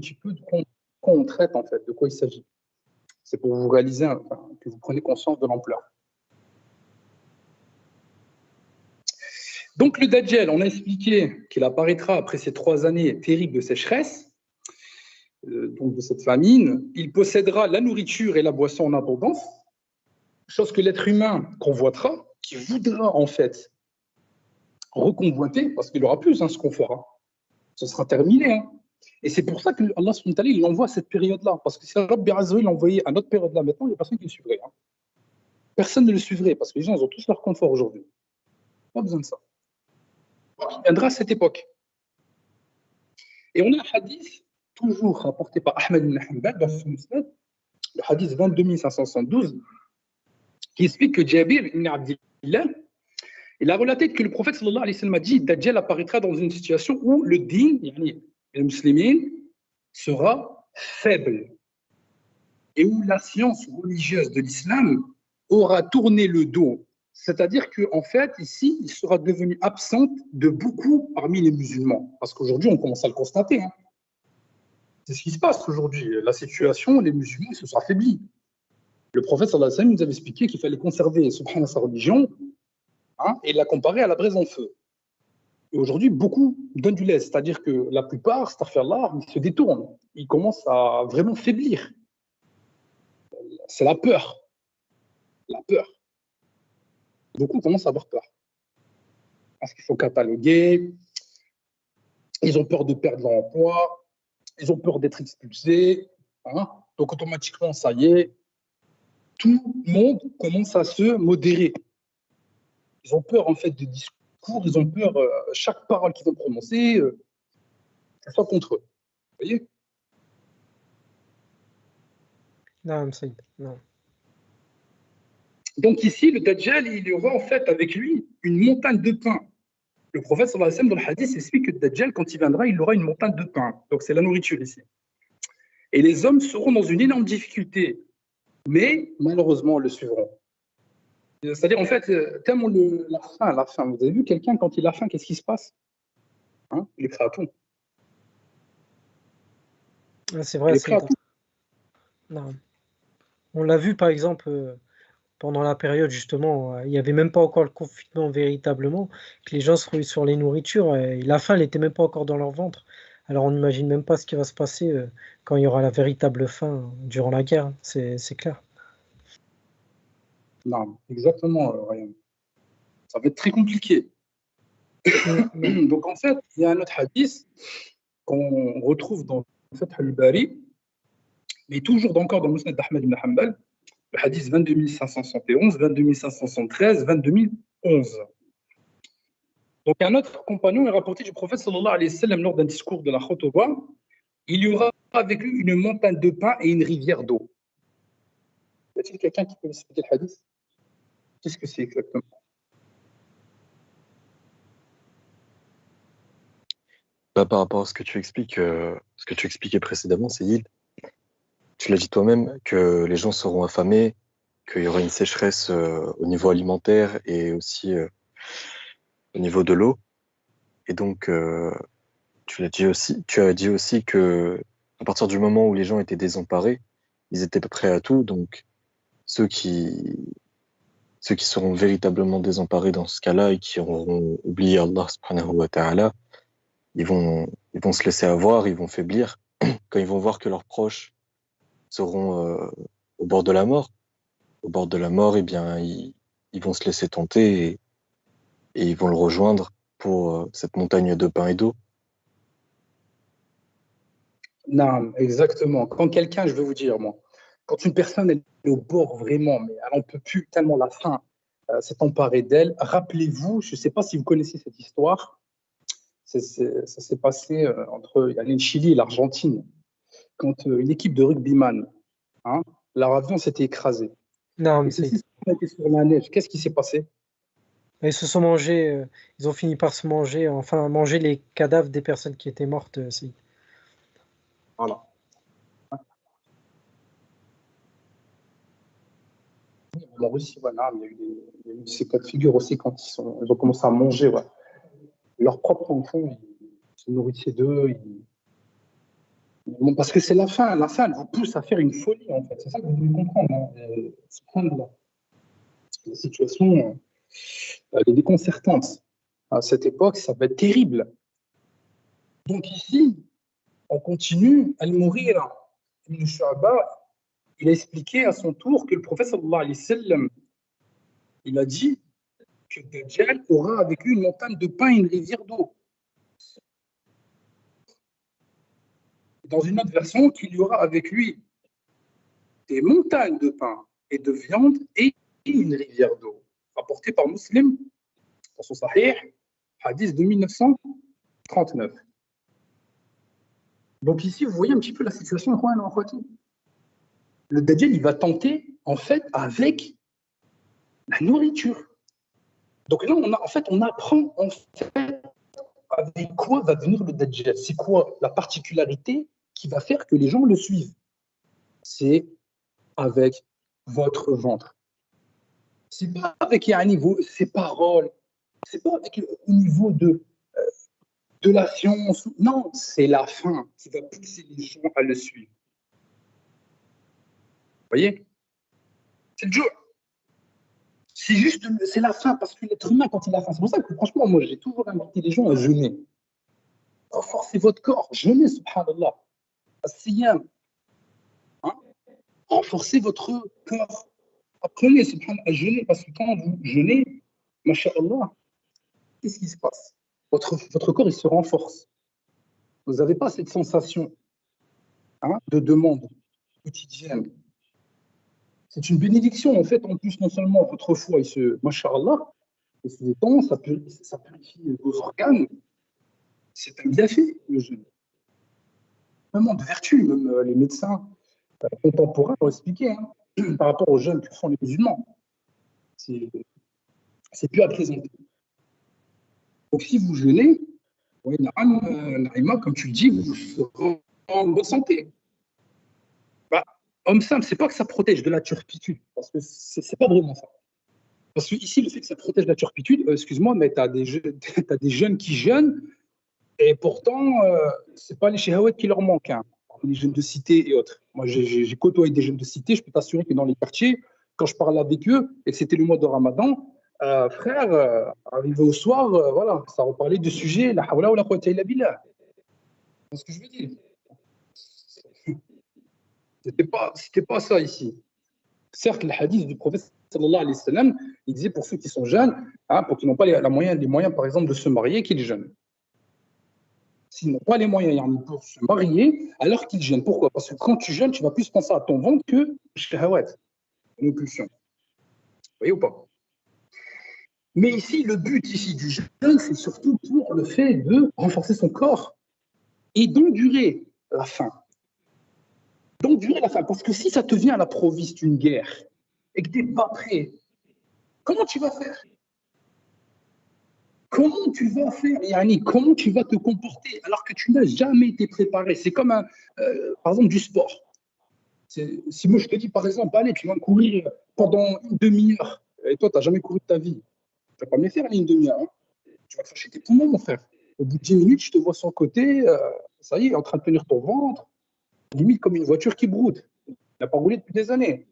petit peu de quoi on traite, en fait, de quoi il s'agit. C'est pour vous réaliser, que vous prenez conscience de l'ampleur. Donc, le Dajjal, on a expliqué qu'il apparaîtra après ces 3 années terribles de sécheresse, donc de cette famine. Il possédera la nourriture et la boisson en abondance, chose que l'être humain convoitera, qui voudra en fait reconvoiter, parce qu'il n'aura plus ce confort. Ce sera terminé. Et c'est pour ça que Allah il envoie cette période-là. Parce que si Rabbi Azza l'envoyait à notre période-là maintenant, il n'y a personne qui le suivrait. Personne ne le suivrait, parce que les gens ils ont tous leur confort aujourd'hui. Pas besoin de ça. Donc, il viendra à cette époque. Et on a un hadith, toujours rapporté par Ahmed ibn Hanbal, dans son musnad, le hadith 22572, qui explique que Jabir ibn Abdillah, il a relaté que le prophète sallallahu alayhi wa sallam a dit Dajjal apparaîtra dans une situation où le din, les musulmans, sera faible et où la science religieuse de l'islam aura tourné le dos. C'est-à-dire qu'en fait, ici, il sera devenu absente de beaucoup parmi les musulmans. Parce qu'aujourd'hui, on commence à le constater. C'est ce qui se passe aujourd'hui. La situation, les musulmans se sont affaiblis. Le prophète sallallahu alayhi wa sallam nous avait expliqué qu'il fallait conserver subhanallah sa religion, et la comparer à la braise en feu. Et aujourd'hui, beaucoup donnent du lait, c'est-à-dire que la plupart, astaghfirullah, ils se détournent, ils commencent à vraiment faiblir. C'est la peur. La peur. Beaucoup commencent à avoir peur. Parce qu'il faut cataloguer, ils ont peur de perdre leur emploi, ils ont peur d'être expulsés. Donc automatiquement, ça y est, tout le monde commence à se modérer. Ils ont peur en fait de discours, ils ont peur, chaque parole qu'ils vont prononcer, ça soit contre eux. Vous voyez? Non, non. Donc ici, le Dajjal, il y aura en fait avec lui une montagne de pain. Le prophète sallallahu alayhi wa sallam dans le hadith explique que le Dajjal, quand il viendra, il aura une montagne de pain. Donc c'est la nourriture ici. Et les hommes seront dans une énorme difficulté, mais malheureusement le suivront. C'est-à-dire en fait, tellement la faim. Vous avez vu quelqu'un quand il a faim, qu'est-ce qui se passe? Il est prêt à tout. C'est vrai, c'est non. On l'a vu par exemple pendant la période justement, il n'y avait même pas encore le confinement véritablement, que les gens se ruaient sur les nourritures et la faim, elle n'était même pas encore dans leur ventre. Alors on n'imagine même pas ce qui va se passer quand il y aura la véritable faim durant la guerre, c'est clair. Non, exactement, Ryan. Ça va être très compliqué. Donc en fait, il y a un autre hadith qu'on retrouve dans Fath al-Bari, mais toujours encore dans le Musnad d'Ahmed ibn Hanbal, le hadith 22571, 22573, 22011. Donc un autre compagnon est rapporté du prophète sallallahu alayhi wa sallam lors d'un discours de la Khutbah, il y aura avec lui une montagne de pain et une rivière d'eau. Y a-t-il quelqu'un qui peut m'expliquer le hadith? Qu'est-ce que c'est exactement? Par rapport à ce que tu expliques, ce que tu expliquais précédemment, Cédil, tu l'as dit toi-même que les gens seront affamés, qu'il y aura une sécheresse au niveau alimentaire et aussi au niveau de l'eau. Et donc, tu as dit aussi que à partir du moment où les gens étaient désemparés, ils étaient prêts à tout. Donc, ceux qui seront véritablement désemparés dans ce cas-là et qui auront oublié Allah subhanahu wa ta'ala, ils vont se laisser avoir, ils vont faiblir. Quand ils vont voir que leurs proches seront au bord de la mort, eh bien, ils vont se laisser tenter et ils vont le rejoindre pour cette montagne de pain et d'eau. Non, exactement. Quand quelqu'un, je vais vous dire, moi, quand une personne elle est au bord vraiment, mais elle n'en peut plus tellement la faim s'est emparée d'elle, rappelez-vous, je ne sais pas si vous connaissez cette histoire, ça s'est passé entre le Chili et l'Argentine, quand une équipe de rugbyman, leur avion s'était écrasé. Non, et ceux-ci sont été sur la neige. Qu'est-ce qui s'est passé? Ils se sont mangés, ils ont fini par se manger, enfin manger les cadavres des personnes qui étaient mortes. Voilà. En Russie, voilà, il y a eu ces cas de figure aussi quand ils ont commencé à manger leurs propres enfants, ils se nourrissaient d'eux, ils Bon, parce que c'est la fin elle vous pousse à faire une folie, en fait. C'est ça que vous devez comprendre. Subhanallah. La situation elle est déconcertante. À cette époque, ça va être terrible. Donc ici, on continue. Al-Mughira ibn Shu'ba, il a expliqué à son tour que le prophète sallallahu alayhi wa sallam, il a dit que Dajjal aura avec lui une montagne de pain et une rivière d'eau. Dans une autre version, qu'il y aura avec lui des montagnes de pain et de viande et une rivière d'eau. Rapporté par Muslim dans son Sahih, hadith de 1939. Donc ici, vous voyez un petit peu la situation. Le Dajjal, il va tenter, en fait, avec la nourriture. Donc là, on apprend, en fait, avec quoi va venir le Dajjal. C'est quoi la particularité qui va faire que les gens le suivent? C'est avec votre ventre. C'est pas avec ses paroles, c'est pas avec au niveau de la science. Non, c'est la faim qui va pousser les gens à le suivre. Vous voyez? C'est le jeu. C'est la faim, parce que l'être humain, quand il a faim, c'est pour ça que franchement, moi, j'ai toujours invité les gens à jeûner. Renforcez votre corps, jeûnez, subhanallah. As-siyam. Renforcez votre corps. Apprenez, subhanallah, à jeûner, parce que quand vous jeûnez, masha'Allah, qu'est-ce qui se passe? Votre corps, il se renforce. Vous n'avez pas cette sensation de demande quotidienne. C'est une bénédiction, en fait. En plus, non seulement votre foie, masha'Allah, il se détend, ça purifie vos organes. C'est un bienfait, le jeûne. Vraiment de vertu, même les médecins contemporains ont expliqué par rapport aux jeûnes que font les musulmans. C'est plus à présenter. Donc, si vous jeûnez, comme tu le dis, vous serez en bonne santé. Homme simple, c'est pas que ça protège de la turpitude, parce que c'est pas vraiment ça. Parce que ici, le fait que ça protège de la turpitude, excuse-moi, mais tu as des jeunes qui jeûnent, et pourtant, c'est pas les shahawat qui leur manquent, les jeunes de cité et autres. Moi, j'ai côtoyé des jeunes de cité, je peux t'assurer que dans les quartiers, quand je parle avec eux, et que c'était le mois de Ramadan, frère, arrivé au soir, voilà, ça reparlait de sujets, la hawla wa la quwwata illa billah. C'est ce que je veux dire. C'était pas ça ici. Certes, le hadith du prophète sallallahu alayhi wa sallam, il disait pour ceux qui sont jeunes, pour qu'ils n'ont pas les moyens, par exemple, de se marier, qu'ils jeûnent. S'ils n'ont pas les moyens pour se marier, alors qu'ils jeûnent. Pourquoi? Parce que quand tu jeûnes, tu vas plus penser à ton ventre que shahawat, une pulsion. Vous voyez ou pas? Mais ici, le but ici du jeûne, c'est surtout pour le fait de renforcer son corps et d'endurer la faim. D'endurer la faim. Parce que si ça te vient à l'improviste une guerre et que tu n'es pas prêt, comment tu vas faire? Comment tu vas faire, Yani? Comment tu vas te comporter alors que tu n'as jamais été préparé? C'est comme, par exemple, du sport. Si moi je te dis, par exemple, allez, tu vas courir pendant une demi-heure, et toi, tu n'as jamais couru de ta vie, tu ne vas pas me les faire une demi-heure. Tu vas cracher tes poumons, mon frère. Au bout de 10 minutes, je te vois sur le côté, ça y est, en train de tenir ton ventre, limite comme une voiture qui broude. Il n'a pas roulé depuis des années.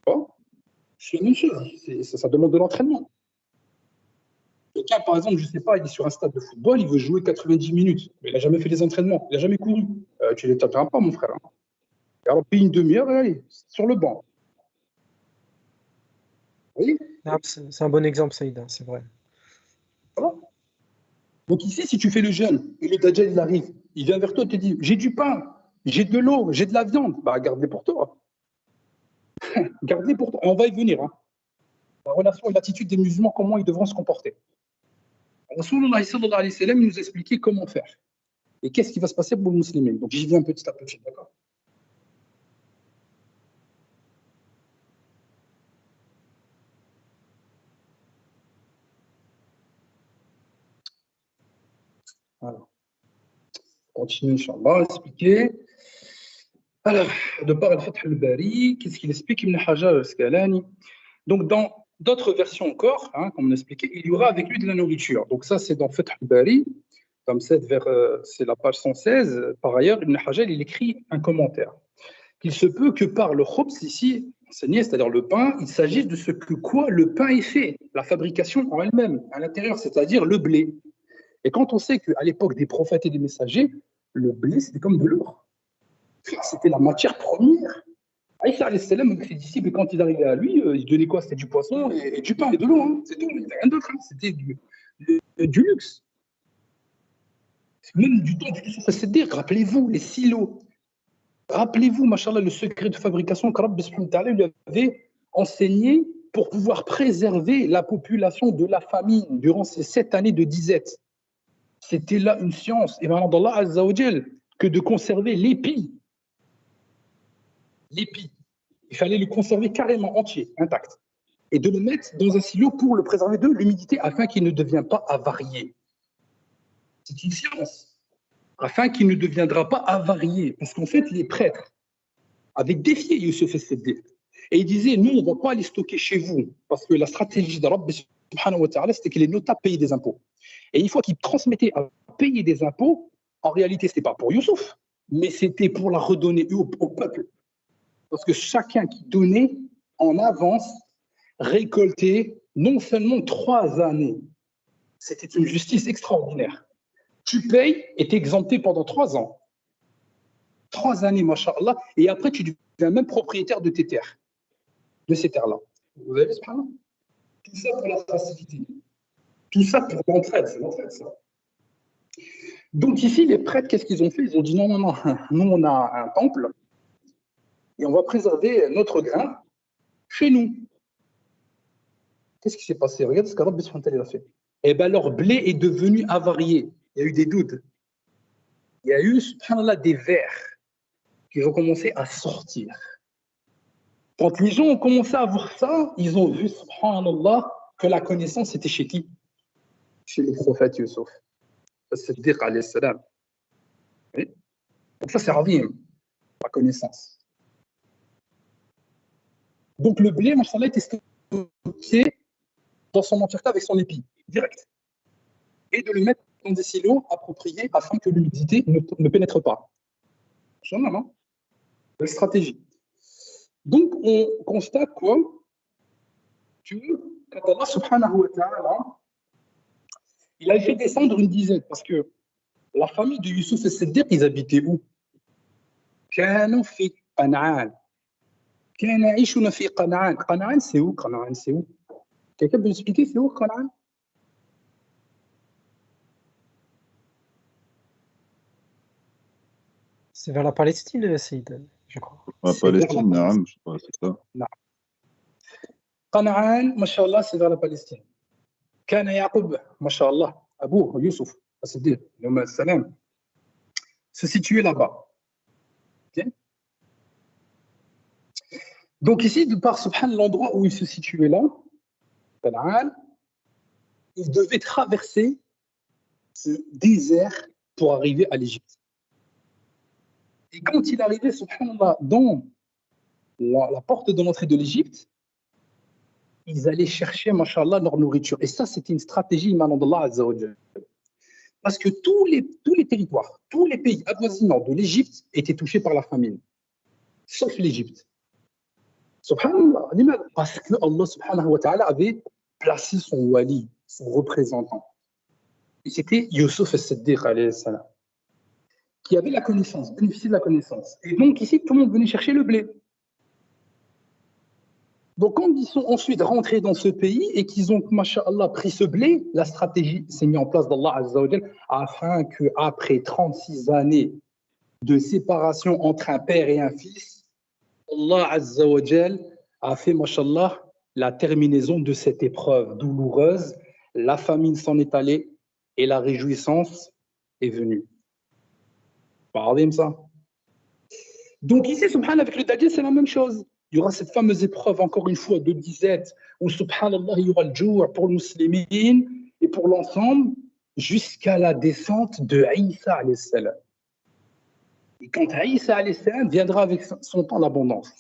Bon, c'est la même chose, ça demande de l'entraînement. Quelqu'un, par exemple, je ne sais pas, il est sur un stade de football, il veut jouer 90 minutes, mais il n'a jamais fait les entraînements, il n'a jamais couru. Tu ne les taperas pas, mon frère. Alors, puis une demi-heure, allez, sur le banc. Oui. C'est un bon exemple, Saïda, c'est vrai. Voilà. Donc ici, si tu fais le jeûne, et le Dajjal, il arrive, il vient vers toi et te dit, j'ai du pain, j'ai de l'eau, j'ai de la viande, garde-les pour toi. Garde-les pour toi. Et on va y venir. La relation et l'attitude des musulmans, comment ils devront se comporter. Rasulullah sallallahu alayhi wa sallam nous expliquait comment faire. Et qu'est-ce qui va se passer pour les musulmans. Donc j'y viens petit à petit, d'accord? Alors, continue, Inch'Allah, à expliquer. Alors, de par al-Fath al-Bari, qu'est-ce qu'il explique Ibn Hajar al-Asqalani? Donc, dans d'autres versions encore, comme on a expliqué, il y aura avec lui de la nourriture. Donc, ça, c'est dans Fath al-Bari, tome 7, c'est la page 116. Par ailleurs, Ibn Hajar, il écrit un commentaire. Il se peut que par le khobs ici, enseigné, c'est-à-dire le pain, il s'agisse de ce que quoi le pain est fait, la fabrication en elle-même, à l'intérieur, c'est-à-dire le blé. Et quand on sait qu'à l'époque des prophètes et des messagers, le blé, c'était comme de l'or. C'était la matière première. Aïssa alayhi salam, ses disciples, quand ils arrivaient à lui, ils donnaient quoi? C'était du poisson et du pain et de l'eau. Hein. C'est tout, il n'y avait rien d'autre. Hein. C'était du luxe. Même du temps du Yusuf as-Siddiq, rappelez-vous, les silos. Rappelez-vous, machallah, le secret de fabrication que Rabbi subhanahu wa ta'ala lui avait enseigné pour pouvoir préserver la population de la famine durant ces 7 années de disette. C'était là une science, et maintenant d'Allah Azza wa Jal, que de conserver l'épi. L'épi. Il fallait le conserver carrément entier, intact. Et de le mettre dans un silo pour le préserver de l'humidité afin qu'il ne devienne pas avarié. C'est une science. Afin qu'il ne deviendra pas avarié. Parce qu'en fait, les prêtres avaient défié Yusuf as-Siddiq. Et ils disaient, nous, on ne va pas les stocker chez vous. Parce que la stratégie de Rabbi subhanahu wa ta'ala, c'était que les notables payaient des impôts. Et une fois qu'ils transmettaient à payer des impôts, en réalité, ce n'était pas pour Yusuf, mais c'était pour la redonner au peuple. Parce que chacun qui donnait en avance récoltait non seulement 3 années. C'était une justice extraordinaire. Tu payes et tu es exempté pendant 3 ans. 3 années, masha'Allah, et après tu deviens même propriétaire de tes terres, de ces terres-là. Vous avez vu, subhanallah ? Tout ça pour la facilité. Tout ça pour l'entraide, c'est l'entraide, ça. Donc ici, les prêtres, qu'est-ce qu'ils ont fait? Ils ont dit non, non, non, nous on a un temple et on va préserver notre grain chez nous. Qu'est-ce qui s'est passé? Regarde ce que Rabbi subhanahu wa ta'ala a fait. Eh bien, leur blé est devenu avarié. Il y a eu des doutes. Il y a eu, subhanallah, des vers qui ont commencé à sortir. Quand les gens ont commencé à voir ça, ils ont vu, subhanallah, que la connaissance était chez qui? Chez le prophète Yusuf. As-Siddiq alayhi salam. Oui. Donc ça, c'est ravim, la connaissance. Donc le blé, machallah, était stocké dans son entièreté avec son épi, direct. Et de le mettre dans des silos appropriés afin que l'humidité ne pénètre pas. C'est une stratégie. Donc on constate quoi? Que quand Allah subhanahu wa ta'ala, il a fait descendre une dizaine, parce que la famille de Yusuf as-Siddiq, ils habitaient où? كانوا في قنعان. كانوا يعيشون في قنعان. قنعان c'est où? قنعان c'est où? Quelqu'un peut expliquer c'est où قنعان? C'est vers la Palestine, Saïd, je crois. La Palestine, je sais pas, c'est ça. قنعان, mashallah, c'est vers la Palestine. كان يعقوب, mashallah, Abou Yusuf as-Siddiq, se situait là-bas. Okay. Donc ici, de par subhan l'endroit où il se situait là, il devait traverser ce désert pour arriver à l'Égypte. Et quand il arrivait, subhanallah, dans la porte de l'entrée de l'Égypte, ils allaient chercher, mashallah, leur nourriture. Et ça, c'était une stratégie émanant d'Allah Azza wa Jalla. Parce que tous les territoires, tous les pays avoisinants de l'Égypte étaient touchés par la famine, sauf l'Égypte. Subhanallah, parce que Allah subhanahu wa ta'ala avait placé son wali, son représentant. Et c'était Yusuf as-Siddiq alayhi salam, qui avait la connaissance, bénéficiait de la connaissance. Et donc ici, tout le monde venait chercher le blé. Donc quand ils sont ensuite rentrés dans ce pays et qu'ils ont, masha'Allah, pris ce blé, la stratégie s'est mise en place d'Allah Azza wa Jal afin qu'après 36 années de séparation entre un père et un fils, Allah Azza wa Jal a fait, masha'Allah, la terminaison de cette épreuve douloureuse. La famine s'en est allée et la réjouissance est venue. Regardez ça. Donc ici, subhanallah, avec le Dajjal, c'est la même chose. Il y aura cette fameuse épreuve, encore une fois, de disette, où, subhanallah, il y aura le jour pour les musulmans et pour l'ensemble, jusqu'à la descente de Isa alayhi salam. Et quand Isa alayhi salam viendra avec son temps d'abondance.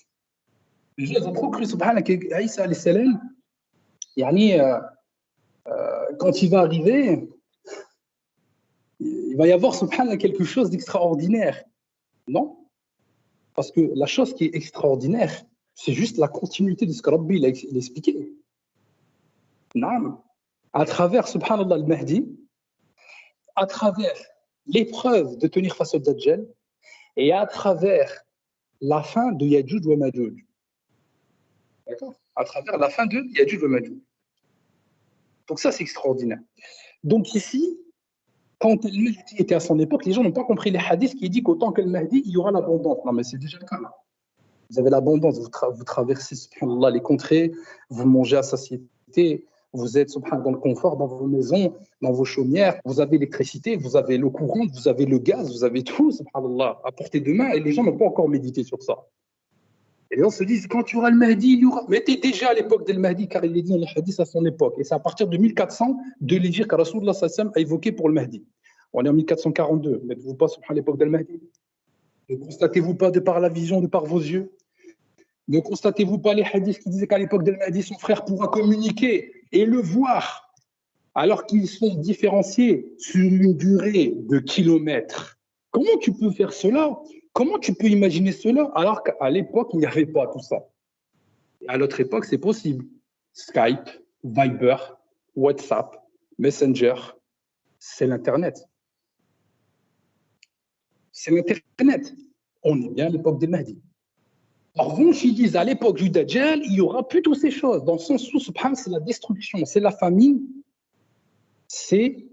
Les gens ont trop cru, subhanallah, qu'Isa alayhi salam, quand il va arriver, il va y avoir, subhanallah, quelque chose d'extraordinaire. Non? Parce que la chose qui est extraordinaire, c'est juste la continuité de ce que Rabbi il a expliqué. Non. À travers, subhanallah, le Mahdi, à travers l'épreuve de tenir face au Dajjal, et à travers la fin de Yajouj wa Majouj. D'accord? À travers la fin de Yajouj wa Majouj. Donc ça, c'est extraordinaire. Donc ici, quand le Mahdi était à son époque, les gens n'ont pas compris les hadiths qui disent qu'autant que le Mahdi, il y aura l'abondance. Non, mais c'est déjà le cas là. Vous avez l'abondance, vous traversez, subhanallah, les contrées, vous mangez à satiété, vous êtes, subhanallah, dans le confort, dans vos maisons, dans vos chaumières, vous avez l'électricité, vous avez l'eau courante, vous avez le gaz, vous avez tout, subhanallah, à portée de main, et les gens n'ont pas encore médité sur ça. Et les gens se disent, quand tu auras le Mahdi, il y aura. Mais t'es déjà à l'époque de Mahdi, car il est dit dans les hadiths à son époque. Et c'est à partir de 1400 de l'hégire que Rasulullah a évoqué pour le Mahdi. On est en 1442. N'êtes-vous pas à l'époque de Mahdi? Ne constatez-vous pas de par la vision, de par vos yeux? Ne constatez-vous pas les hadiths qui disaient qu'à l'époque de Mahdi, son frère pourra communiquer et le voir, alors qu'ils sont différenciés sur une durée de kilomètres? Comment tu peux faire cela? Comment tu peux imaginer cela alors qu'à l'époque, il n'y avait pas tout ça? Et à l'autre époque, c'est possible. Skype, Viber, WhatsApp, Messenger, c'est l'Internet. C'est l'Internet. On est bien à l'époque des Mahdi. En revanche, ils disent à l'époque du Dajjal, il y aura plus toutes ces choses, dans le sens où, subhanallah, c'est la destruction, c'est la famine, c'est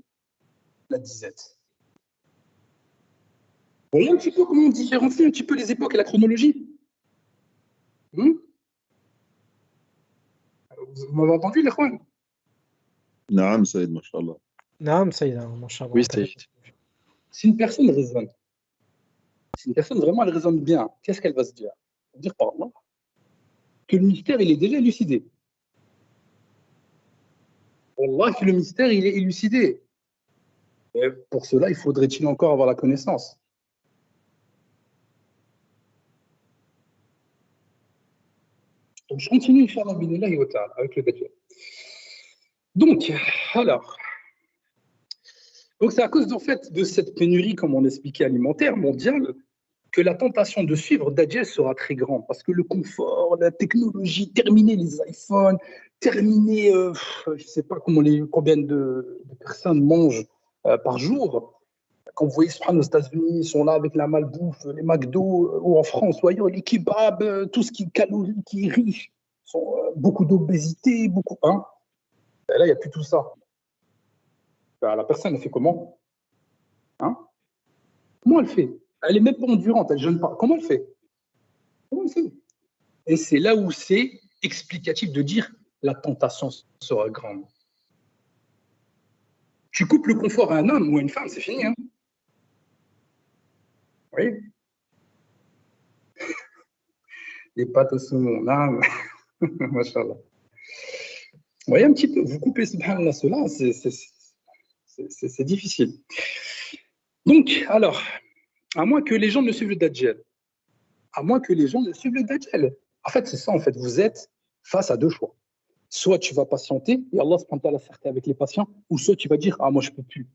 la disette. Vous voyez un petit peu comment on différencie un petit peu les époques et la chronologie? Vous m'avez entendu, les Khouan? Naam, Saïd, mashallah. Naam, Saïd, mashallah. Oui, Saïd. Si une personne raisonne, si une personne vraiment elle raisonne bien, qu'est-ce qu'elle va se dire? Elle va dire par Allah que le mystère il est déjà élucidé. Wallah que le mystère il est élucidé. Et pour cela, il faudrait-il encore avoir la connaissance? Donc je continue, Inch'Allah, bi'idhnillahi wa ta'ala, avec le Dajjal. Donc, alors, donc c'est à cause en fait de cette pénurie, comme on l'expliquait, alimentaire mondiale, que la tentation de suivre Dajjal sera très grande, parce que le confort, la technologie, terminer les iPhones, terminer, je ne sais pas combien de personnes mangent par jour. Quand vous voyez aux États-Unis, ils sont là avec la malbouffe, les McDo, ou en France, ou ailleurs, les kebabs, tout ce qui est calories, qui est riche, beaucoup d'obésité, beaucoup. Hein. Et là, il n'y a plus tout ça. Ben, la personne, elle fait comment? Hein? Comment elle fait? Elle n'est même pas endurante, elle ne jeûne pas. Comment elle fait? Comment elle fait? Et c'est là où c'est explicatif de dire la tentation sera grande. Tu coupes le confort à un homme ou à une femme, c'est fini. Hein? Oui. Les pâtes au saumon, là, machallah. Vous voyez un petit peu, vous coupez subhanallah cela, c'est difficile. Donc, alors, à moins que les gens ne suivent le Dajjal, à moins que les gens ne suivent le Dajjal. En fait, c'est ça, en fait, vous êtes face à deux choix. Soit tu vas patienter, et Allah subhanahu wa ta'ala certes avec les patients, ou soit tu vas dire, ah moi je peux plus,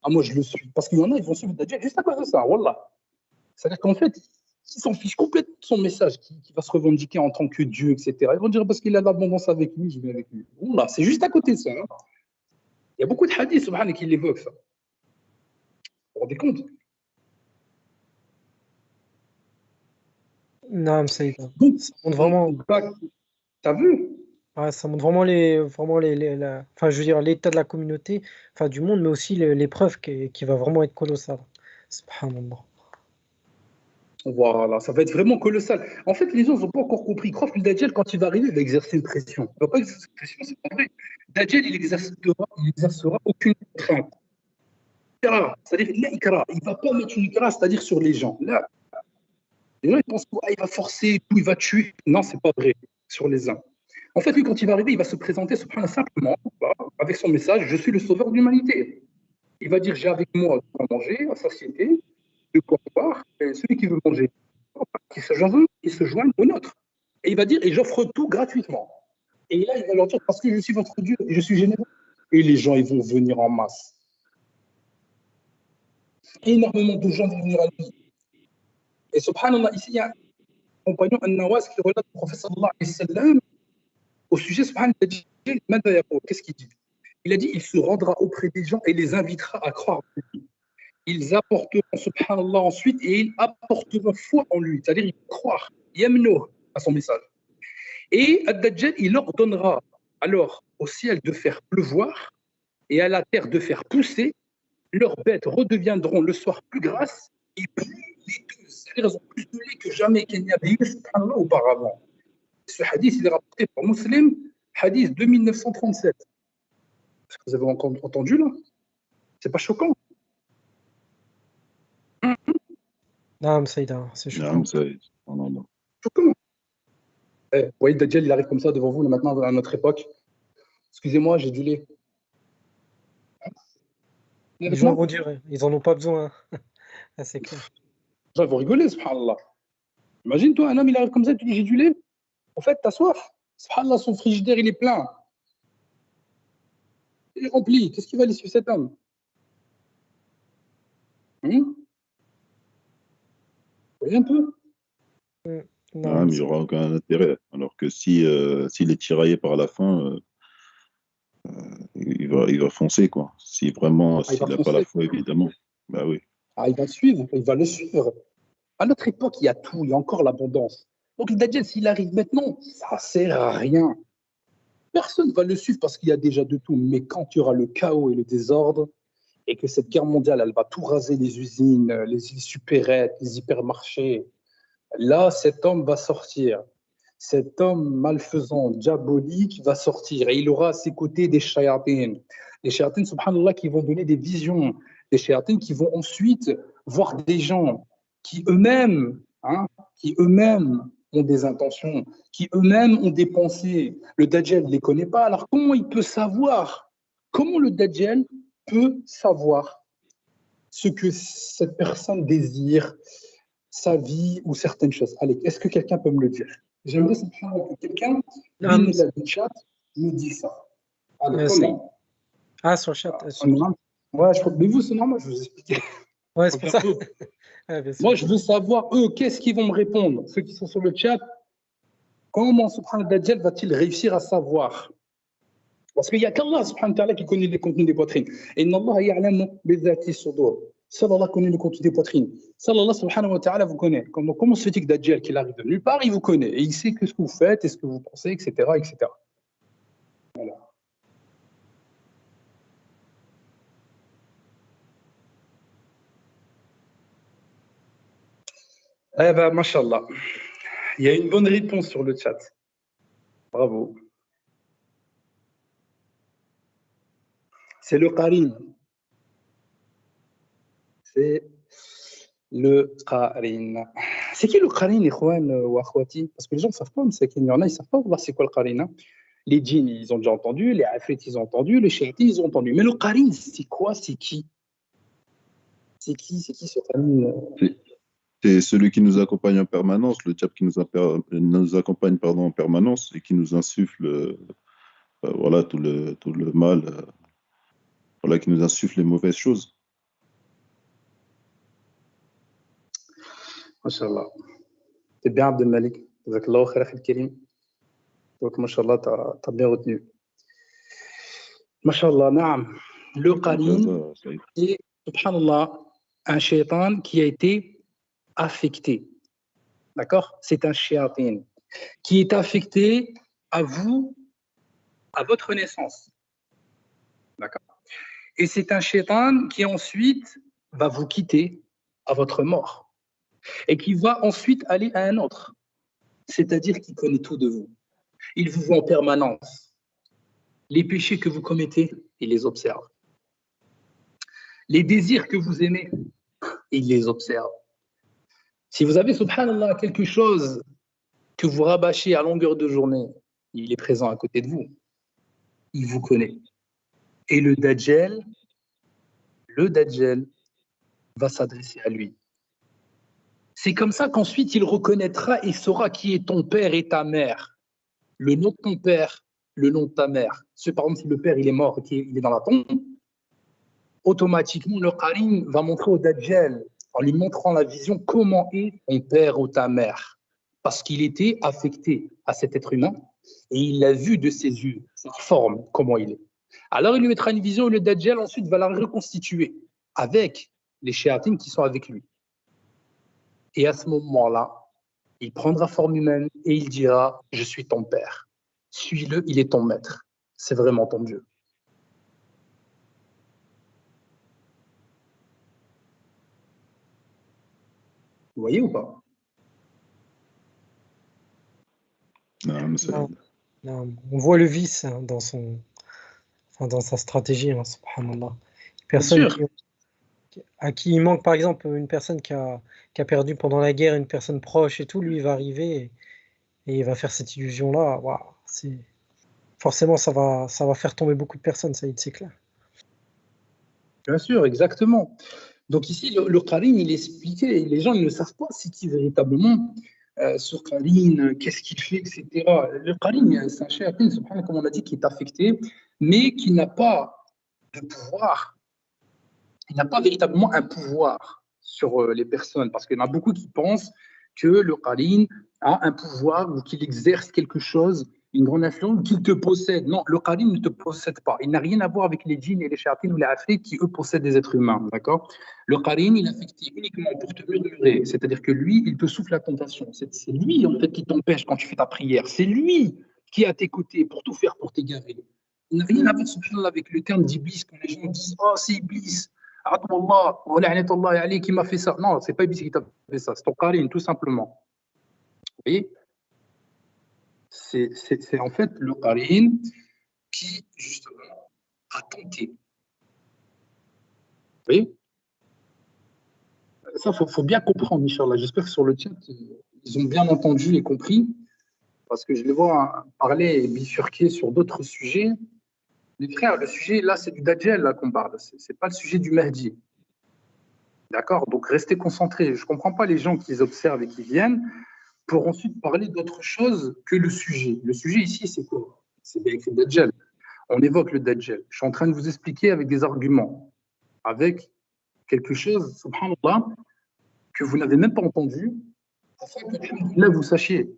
ah moi je le suis. Parce qu'il y en a, ils vont suivre le Dajjal juste à cause de ça, wallah. C'est-à-dire qu'en fait, ils s'en fichent complètement de son message, qui va se revendiquer en tant que Dieu, etc. Ils vont dire, parce qu'il a l'abondance avec lui, je vais avec lui. Wallah, c'est juste à côté de ça. Hein. Il y a beaucoup de hadiths, subhanallah, qui l'évoquent ça. Vous vous rendez compte? Non, ça montre vraiment. T'as vu? Ouais, ça montre vraiment enfin, je veux dire, l'état de la communauté, enfin du monde, mais aussi l'épreuve qui va vraiment être colossale. Subhanallah. Voilà, ça va être vraiment colossal. En fait, les gens n'ont pas encore compris. Ils croient que le Dajjal, quand il va arriver, il va exercer une pression. Il ne va pas exercer une pression, c'est pas vrai. Dajjal, il exercera aucune contrainte. C'est-à-dire, il ne va pas mettre une ikra, c'est-à-dire sur les gens. Là, les gens ils pensent qu'il va forcer, il va tuer. Non, ce n'est pas vrai sur les uns. En fait, lui, quand il va arriver, il va se présenter simplement avec son message, je suis le sauveur de l'humanité. Il va dire, j'ai avec moi de quoi manger, à satiété, de quoi boire, et celui qui veut manger, qui se joigne au nôtre. Et il va dire, et j'offre tout gratuitement. Et là, il va leur dire, parce que je suis votre Dieu et je suis généreux. Et les gens, ils vont venir en masse. énormément de gens vont venir à lui. Et subhanallah, ici, il y a un compagnon, An-Nawas, qui relate le prophète sallallahu alayhi wa sallam au sujet, subhanallah, qu'est-ce qu'il dit? Il a dit, il se rendra auprès des gens et les invitera à croire en lui. Ils apporteront, subhanallah, ensuite, et ils apporteront foi en lui, c'est-à-dire ils vont croire, yamno, à son message. Et Ad-Dajjal, il ordonnera alors au ciel de faire pleuvoir et à la terre de faire pousser. Leurs bêtes redeviendront le soir plus grasses et plus laiteuses. C'est-à-dire elles ont plus de lait que jamais qu'il n'y avait eu, subhanallah, auparavant. Ce hadith, il est rapporté par Muslim, hadith 2937. Est-ce que vous avez entendu là? C'est pas choquant? Non, Saïda, c'est choquant. Non, Saïd. Non. Choquant. Vous voyez, Dajjal, il arrive comme ça devant vous, là, maintenant, à notre époque. Excusez-moi, j'ai du lait. Les gens vont dire, ils n'en ont pas besoin. Ah, c'est clair. Les gens vont rigoler, subhanallah. Imagine-toi, un homme, il arrive comme ça, tu dis, j'ai du lait. En fait, t'as soif. Subhanallah, son frigidaire, il est plein. Il est rempli. Qu'est-ce qui va aller sur cet homme? Vous voyez un peu? Non, mais il n'y aura aucun intérêt. Alors que s'il est tiraillé par la fin, il va foncer, quoi. Si vraiment, s'il n'a pas la foi, évidemment. Bah oui. Ah, il va suivre, il va le suivre. À notre époque, il y a tout, il y a encore l'abondance. Donc le Dajjal, s'il arrive maintenant, ça ne sert à rien. Personne ne va le suivre parce qu'il y a déjà de tout. Mais quand il y aura le chaos et le désordre, et que cette guerre mondiale, elle va tout raser, les usines, les supérettes, les hypermarchés, là, cet homme va sortir. Cet homme malfaisant, diabolique, va sortir. Et il aura à ses côtés des shayatines. Les shayatines, subhanallah, qui vont donner des visions. Des shayatines qui vont ensuite voir des gens qui eux-mêmes ont des intentions, qui eux-mêmes ont des pensées. Le Dajjal ne les connaît pas. Alors comment il peut savoir? Comment le Dajjal peut savoir ce que cette personne désire, sa vie ou certaines choses? Allez, est-ce que quelqu'un peut me le dire? J'aimerais que quelqu'un dans le chat me dise ça. Allez, comment? Ah, sur le chat. Ouais, mais vous, c'est normal, je vous explique. Ouais, c'est pour ça. Moi, je veux savoir, eux, qu'est-ce qu'ils vont me répondre? Ceux qui sont sur le chat, comment Subhanahu wa Ta'ala va-t-il réussir à savoir? Parce qu'il n'y a qu'Allah Subhanahu wa Ta'ala qui connaît les contenus des poitrines. Inna Allah ya'lamu bidhati sudur. Seul Allah connaît le contenu des poitrines. Seul Allah Subhanahu wa Ta'ala vous connaît. Comment se fait-il que Dajjal, qu'il arrive de nulle part, il vous connaît et il sait que ce que vous faites et ce que vous pensez, etc., etc. Voilà. Eh ben, mashallah. Il y a une bonne réponse sur le chat. Bravo. C'est le qarin. C'est le qarin. C'est qui le qarin, ikhwan ou akhwati? Parce que les gens ne savent pas, mais il y en a, ils ne savent pas voir c'est quoi le qarin. Les djinns, ils ont déjà entendu, les afrit, ils ont entendu, les shaytans, ils ont entendu. Mais le qarin, c'est quoi? C'est qui? C'est qui ce qarin? C'est celui qui nous accompagne en permanence, le diable qui nous accompagne en permanence et qui nous insuffle voilà, tout le mal, voilà, qui nous insuffle les mauvaises choses. Mashallah. C'est bien, Abdel Malik. Jazakallahu khair, Akhil Karim. Donc, mashallah, t'as bien retenu. Mashallah, naam. Le qarin est, subhanallah, un shaitan qui a été affecté. D'accord? C'est un shayatin qui est affecté à vous, à votre naissance. D'accord? Et c'est un shaitan qui ensuite va vous quitter à votre mort et qui va ensuite aller à un autre. C'est-à-dire qu'il connaît tout de vous. Il vous voit en permanence. Les péchés que vous commettez, il les observe. Les désirs que vous aimez, il les observe. Si vous avez, subhanallah, quelque chose que vous rabâchez à longueur de journée, il est présent à côté de vous. Il vous connaît. Et le Dajjal va s'adresser à lui. C'est comme ça qu'ensuite il reconnaîtra et saura qui est ton père et ta mère. Le nom de ton père, le nom de ta mère. Par exemple, si le père il est mort, il est dans la tombe, automatiquement, le qarin va montrer au Dajjal, en lui montrant la vision, comment est ton père ou ta mère. Parce qu'il était affecté à cet être humain et il l'a vu de ses yeux, sa forme, comment il est. Alors, il lui mettra une vision et le Dajjal ensuite va la reconstituer avec les shéatines qui sont avec lui. Et à ce moment-là, il prendra forme humaine et il dira « Je suis ton père. Suis-le, il est ton maître. C'est vraiment ton Dieu. » Vous voyez ou pas? Non, on voit le vice hein, dans sa stratégie, hein, subhanallah. Personne à qui il manque, par exemple, une personne qui a perdu pendant la guerre une personne proche et tout, lui, il va arriver et il va faire cette illusion-là. Wow, forcément, ça va faire tomber beaucoup de personnes, ça y est, c'est clair. Bien sûr, exactement. Donc ici, le qarin, il est expliqué, et les gens ne savent pas c'est qui véritablement ce qarin, qu'est-ce qu'il fait, etc. Le qarin, c'est un shaytan, comme on a dit, qui est affecté, mais qui n'a pas de pouvoir. Il n'a pas véritablement un pouvoir sur les personnes, parce qu'il y en a beaucoup qui pensent que le qarin a un pouvoir ou qu'il exerce quelque chose, une grande influence, qu'il te possède. Non, le qarin ne te possède pas. Il n'a rien à voir avec les djinns et les shayatines ou les afrits qui, eux, possèdent des êtres humains. D'accord? Le qarin, il est affecté uniquement pour te murmurer. C'est-à-dire que lui, il te souffle la tentation. C'est lui, en fait, qui t'empêche quand tu fais ta prière. C'est lui qui est à tes côtés pour tout faire pour t'égarer. Il n'a rien à voir, subhanallah, avec le terme d'Iblis, quand les gens disent « Oh, c'est Iblis ». Qui m'a fait ça. Non, c'est pas Iblis qui t'a fait ça, c'est ton qarin, tout simplement. Vous voyez? C'est en fait le qarin qui, justement, a tenté. Vous voyez? Ça, il faut bien comprendre, Inch'Allah. J'espère que sur le chat, ils ont bien entendu et compris, parce que je les vois parler et bifurquer sur d'autres sujets. Les frères, le sujet, là, c'est du Dajjal qu'on parle. Ce n'est pas le sujet du Mahdi. D'accord? Donc, restez concentrés. Je ne comprends pas les gens qui observent et qui viennent pour ensuite parler d'autre chose que le sujet. Le sujet ici, c'est quoi? C'est bien écrit Dajjal. On évoque le Dajjal. Je suis en train de vous expliquer avec des arguments, avec quelque chose, subhanallah, que vous n'avez même pas entendu, afin que là, vous sachiez.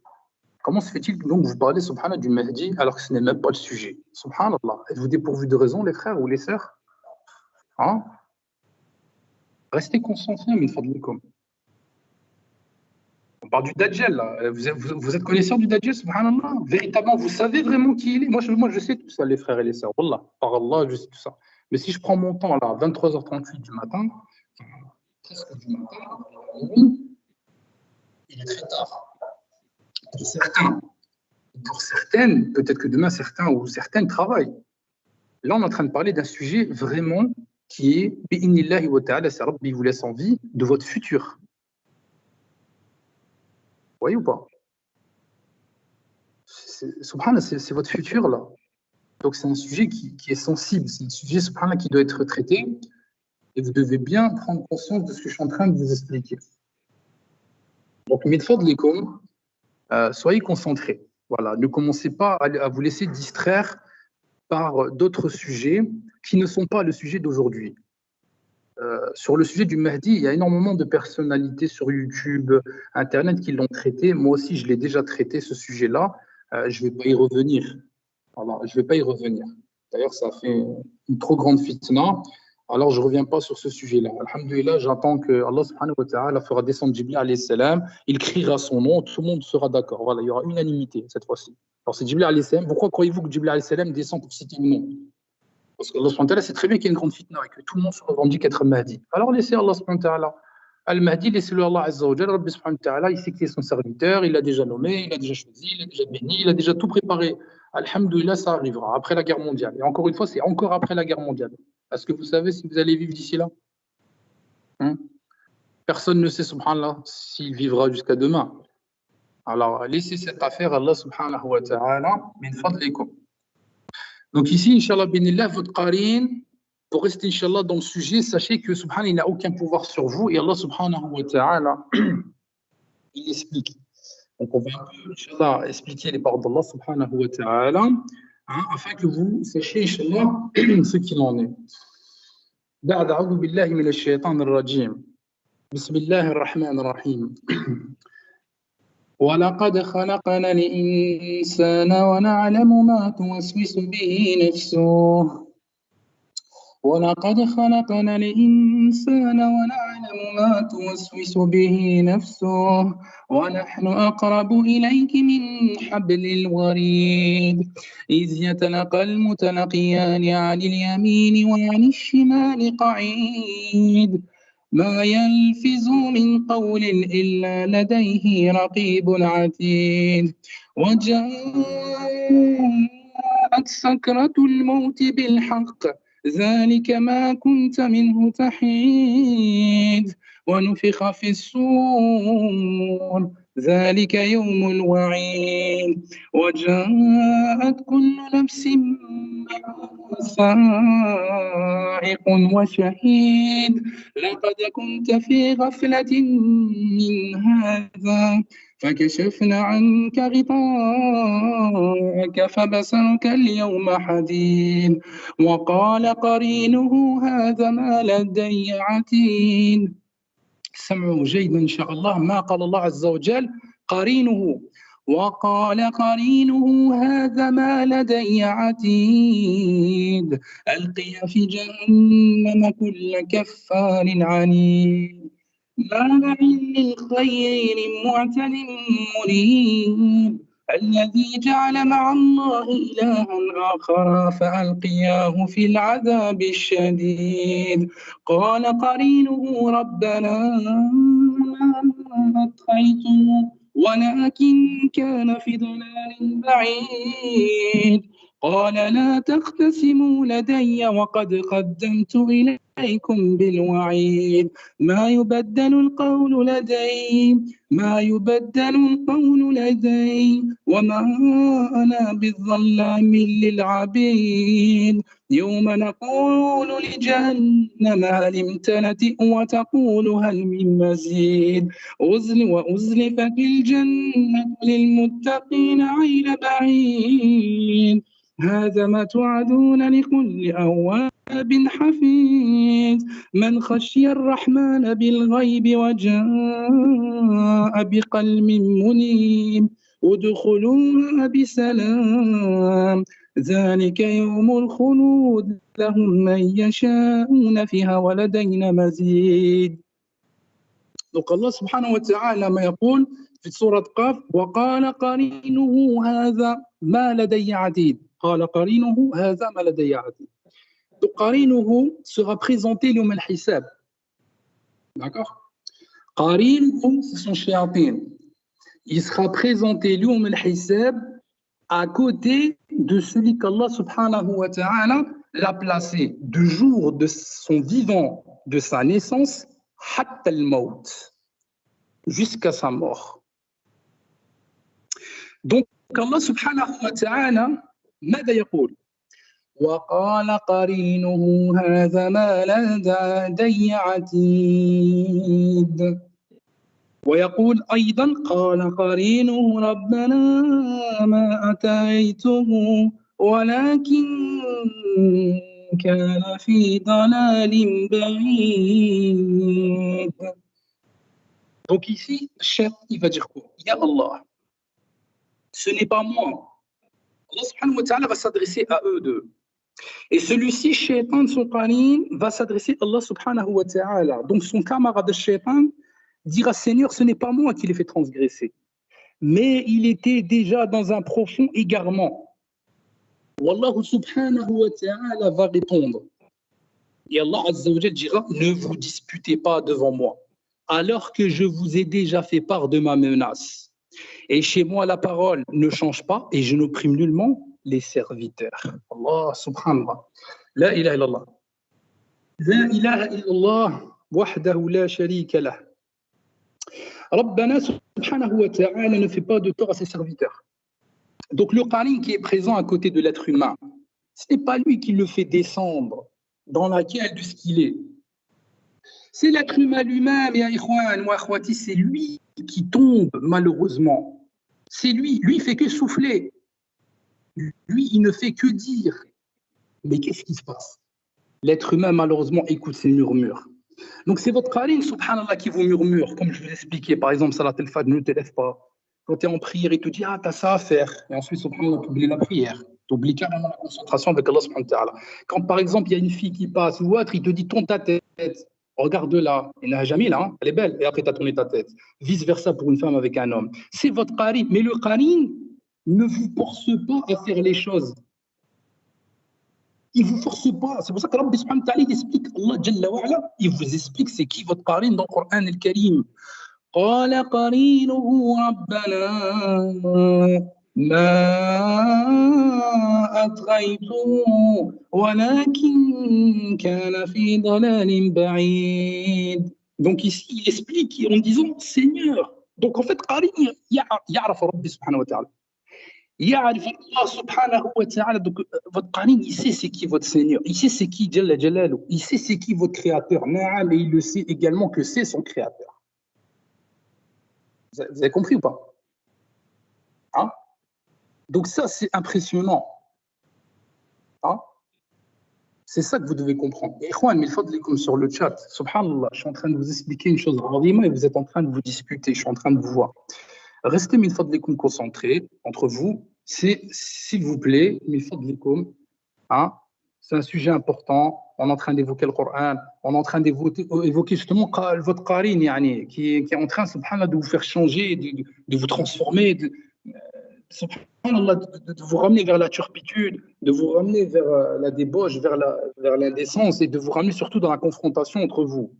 Comment se fait-il donc que vous parlez, subhanallah, du Mahdi alors que ce n'est même pas le sujet? Subhanallah. Êtes-vous dépourvu de raison, les frères ou les sœurs? Hein? Restez concentrés, mais fadlikum. On parle du Dajjal, là. Vous êtes connaisseurs du Dajjal, subhanallah? Véritablement, vous savez vraiment qui il est? Moi, je sais tout ça, les frères et les sœurs. Wallah, par Allah, je sais tout ça. Mais si je prends mon temps, là, à 23h38 du matin, presque du matin, il est très tard. Pour certains, pour certaines, peut-être que demain, certains ou certaines travaillent. Là, on est en train de parler d'un sujet vraiment qui est, bi'inillahi wa ta'ala, c'est Rabbi vous laisse en vie, de votre futur. Vous voyez ou pas? Subhanallah, c'est votre futur, là. Donc, c'est un sujet qui est sensible. C'est un sujet, subhanallah, qui doit être traité. Et vous devez bien prendre conscience de ce que je suis en train de vous expliquer. Donc, midfadlikum, soyez concentrés. Voilà. Ne commencez pas à vous laisser distraire par d'autres sujets qui ne sont pas le sujet d'aujourd'hui. Sur le sujet du Mahdi, il y a énormément de personnalités sur YouTube, Internet qui l'ont traité. Moi aussi, je l'ai déjà traité, ce sujet-là. Je ne vais pas y revenir. Voilà, je ne vais pas y revenir. D'ailleurs, ça fait une trop grande fitna. Alors, je ne reviens pas sur ce sujet-là. Alhamdulillah, j'attends que Allah subhanahu wa ta'ala fera descendre Jibril alayhi salam. Il criera son nom, tout le monde sera d'accord. Voilà, il y aura unanimité cette fois-ci. Alors, c'est Jibril alayhi salam. Pourquoi croyez-vous que Jibril alayhi salam descend pour citer le nom? Parce qu'Allah subhanahu wa ta'ala sait très bien qu'il y a une grande fitna et que tout le monde se revendique être Mahdi. Alors, laissez Allah subhanahu wa ta'ala. Al-Mahdi, laissez-le Allah azza wa jalla. Rabbi subhanahu wa ta'ala, il sait qui est son serviteur, il l'a déjà nommé, il l'a déjà choisi, il l'a déjà béni, il a déjà tout préparé. Alhamdulillah, ça arrivera après la guerre mondiale. Et encore une fois, c'est encore après la guerre mondiale. Est-ce que vous savez si vous allez vivre d'ici là? Personne ne sait, subhanallah, s'il vivra jusqu'à demain. Alors, laissez cette affaire à Allah subhanahu wa ta'ala min fadlikum. Donc ici, Inch'Allah, binillah, votre qarin, pour rester, Inch'Allah, dans le sujet, sachez que subhanallah, il n'a aucun pouvoir sur vous et Allah subhanahu wa ta'ala, il explique. Donc on va un peu, Inch'Allah, expliquer les paroles d'Allah subhanahu wa ta'ala, afin que vous sachiez, Inch'Allah, ce qu'il en est. بعد أعوذ بالله من الشيطان الرجيم بسم الله الرحمن الرحيم ولقد خلقنا الإنسان ونعلم ما توسوس به نفسه ولقد خلقنا الإنسان ونعلم ما توسوس به نفسه ونحن أقرب إليك من حبل الوريد إذ يتلقى المتلقيان عن اليمين وعن الشمال قعيد ما يلفظ من قول إلا لديه رقيب عتيد وجاءت سكرة الموت بالحق ذلك ما كنت منه تحيد ونفخ في الصور ذلك يوم الوعيد وجاءت كل نفس معها سائق وشهيد لقد كنت في غفلة من هذا فكشفنا عنك غطاءك فبصرك اليوم حديد وقال قرينه هذا ما لدي عتيد. سمعوا جيدا إن شاء الله ما قال الله عز وجل قرينه وقال قرينه هذا ما لدي عتيد ألقي في جهنم كل كفار عنيد مانع للخير معتد مريب الذي جعل مع الله إلها آخر فألقياه في العذاب الشديد قال قرينه ربنا ما أطغيته ولكن كان في ضلال بعيد قال لا تختصموا لدي وقد قدمت إليكم بالوعيد ما يبدل القول لدي وما أنا بالظلام للعبيد يوم نقول لجهنم هل امتلت وتقول هل من مزيد وأزلفت الجنة للمتقين غير بعيد هذا ما توعدون لكل أواب حفيظ من خشي الرحمن بالغيب وجاء بقلب منيب ادخلوها بسلام ذلك يوم الخلود لهم من يشاءون فيها ولدينا مزيد. Donc Allah subhanahu wa ta'ala ما يقول في سورة قاف وقال قرينه هذا ما لدي عتيد قال قرينه هذا ما لدي عتيد. Donc قرينه sera présenté l'yawm al-hisab. D'accord? قرينه c'est son shayatin. Il sera présenté l'yawm al-hisab à côté de celui qu'Allah subhanahu wa ta'ala l'a placé du jour de son vivant, de sa naissance hatta al-maut, jusqu'à sa mort. Donc Allah subhanahu wa ta'ala ماذا يقول وقال قرينه هذا ما لدي عتيد ويقول أيضا قال قرينه ربنا ما أتيته ولكن كان في ضلال بعيد. Donc ici, Cheikh, il va dire quoi? Ya Allah, ce n'est pas moi. Allah subhanahu wa ta'ala va s'adresser à eux deux. Et celui-ci, Shaitan, son qarin, va s'adresser à Allah subhanahu wa ta'ala. Donc son camarade Shaitan dira Seigneur, ce n'est pas moi qui l'ai fait transgresser. Mais il était déjà dans un profond égarement. Wallah subhanahu wa ta'ala va répondre. Et Allah azza wa jalla dira ne vous disputez pas devant moi, alors que je vous ai déjà fait part de ma menace. Et chez moi, la parole ne change pas et je n'opprime nullement les serviteurs. Allah subhanallah. La ilaha illallah. La ilaha illallah wahdahu la sharika lah. Rabbana subhanahu wa ta'ala ne fait pas de tort à ses serviteurs. Donc le qarin qui est présent à côté de l'être humain, ce n'est pas lui qui le fait descendre dans laquelle de ce qu'il est. C'est l'être humain lui-même, ya ikhwan wa akhwati, c'est lui qui tombe malheureusement. C'est lui, il fait que souffler. Lui, il ne fait que dire. Mais qu'est-ce qui se passe? L'être humain, malheureusement, écoute ces murmures. Donc, c'est votre qarine, subhanallah, qui vous murmure. Comme je vous expliquais, par exemple, Salat al-Fajr, ne te lève pas. Quand tu es en prière, il te dit, ah, t'as ça à faire. Et ensuite, subhanallah, tu oublies la prière. Tu oublies carrément la concentration avec Allah subhanahu wa ta'ala. Quand, par exemple, il y a une fille qui passe ou autre, il te dit, tourne ta tête. Regarde-la. Il n'a jamais là, elle est belle. Et après, tu as tourné ta tête. Vice-versa pour une femme avec un homme. C'est votre qarine. Mais le qarine ne vous force pas à faire les choses. Il ne vous force pas. C'est pour ça que Rabbi subhanahu wa ta'ala explique, Allah Jalla wa ala, il vous explique c'est qui votre qarine dans le Coran al-Karim. قال قرينه ربنا ما أطغيته ولكن كان في ضلال بعيد. Donc ici, il explique en disant Seigneur. Donc en fait, قرين يعرف ربي سبحانه وتعالى. يعرف الله سبحانه وتعالى. Donc votre qarine, il sait c'est qui votre Seigneur. Il sait c'est qui Jalla Jalalu. Il sait c'est qui votre Créateur. Naam, et il le sait également que c'est son Créateur. Vous avez compris ou pas? Hein? Donc ça, c'est impressionnant. Hein? C'est ça que vous devez comprendre. Et Ikhwan, mais comme sur le chat, subhanallah, je suis en train de vous expliquer une chose et vous êtes en train de vous disputer, je suis en train de vous voir. Restez milfadlikum concentrés entre vous. C'est, s'il vous plaît, milfadlikum, hein? C'est un sujet important. On est en train d'évoquer le Coran, on est en train d'évoquer justement votre qarine, yani, qui est en train, subhanallah, de vous faire changer, de vous transformer, subhanallah, de vous ramener vers la turpitude, de vous ramener vers la débauche, vers l'indécence et de vous ramener surtout dans la confrontation entre vous.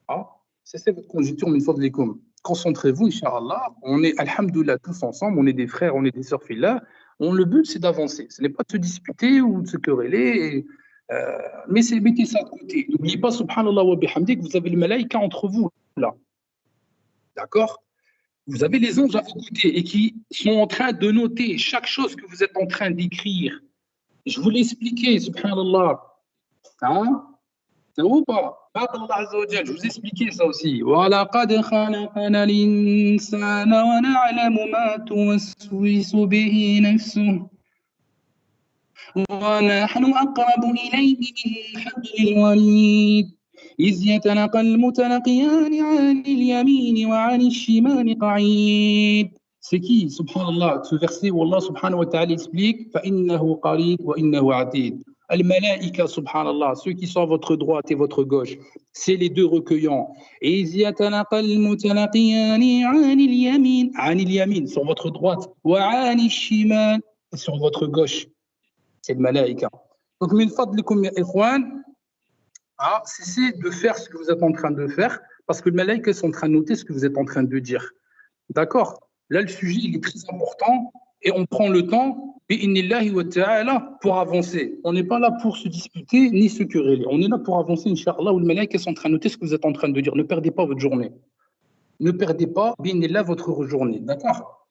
Ah, c'est votre conjecture, min fadlikum. Concentrez-vous, Inch'Allah. On est, alhamdoulilah, tous ensemble, on est des frères, on est des sœurs fillah. Le but, c'est d'avancer. Ce n'est pas de se disputer ou de se quereller. Mais c'est mettez ça de côté. N'oubliez pas, subhanallah wa bihamdik, vous avez le malaïka entre vous, là. D'accord? Vous avez les anges à vos côtés et qui sont en train de noter chaque chose que vous êtes en train d'écrire. Je vous l'ai expliqué, subhanallah. Hein? C'est ou pas? Je vous ai expliqué ça aussi. وَلَقَدْ خَلَقْنَا الْإِنسَانَ وَنَعْلَمُ مَا تُوَسْوِسُ بِهِ نَفْسُهُ وَنَحْنُ أَقْرَبُ إِلَيْهِ مِنْ حَبْلِ الْوَرِيدِ إِذْ يَتَلَقَى الْمُتَلَقِيَانِ عَنِ الْيَمِينِ وَعَنِ الشِّمَالِ قَعِيدٌ. C'est qui, subhanallah, ce verset où Allah subhanahu wa ta'ala explique فَإِنَّهُ قَرِيبٌ وَإِنَّهُ عَتِيدٌ. Al-Malaïka, subhanallah, ceux qui sont à votre droite et votre gauche, c'est les deux recueillants. Et إِذْ يَتَلَقَى الْمُتَلَقِيَانِ عَنِ الْيَمِينِ, sur votre droite, وَعَنِ الشِّمَالِ, sur votre gauche. C'est le malaïka. Donc, min fadlikum ya ikhwan, cessez de faire ce que vous êtes en train de faire, parce que le malaïka est en train de noter ce que vous êtes en train de dire. D'accord? Là, le sujet, il est très important, et on prend le temps, bi'inillahi wa ta'ala, pour avancer. On n'est pas là pour se disputer, ni se quereller. On est là pour avancer, Inch'Allah, où le malaïka est en train de noter ce que vous êtes en train de dire. Ne perdez pas votre journée. Ne perdez pas, bi'inillah, votre journée. D'accord?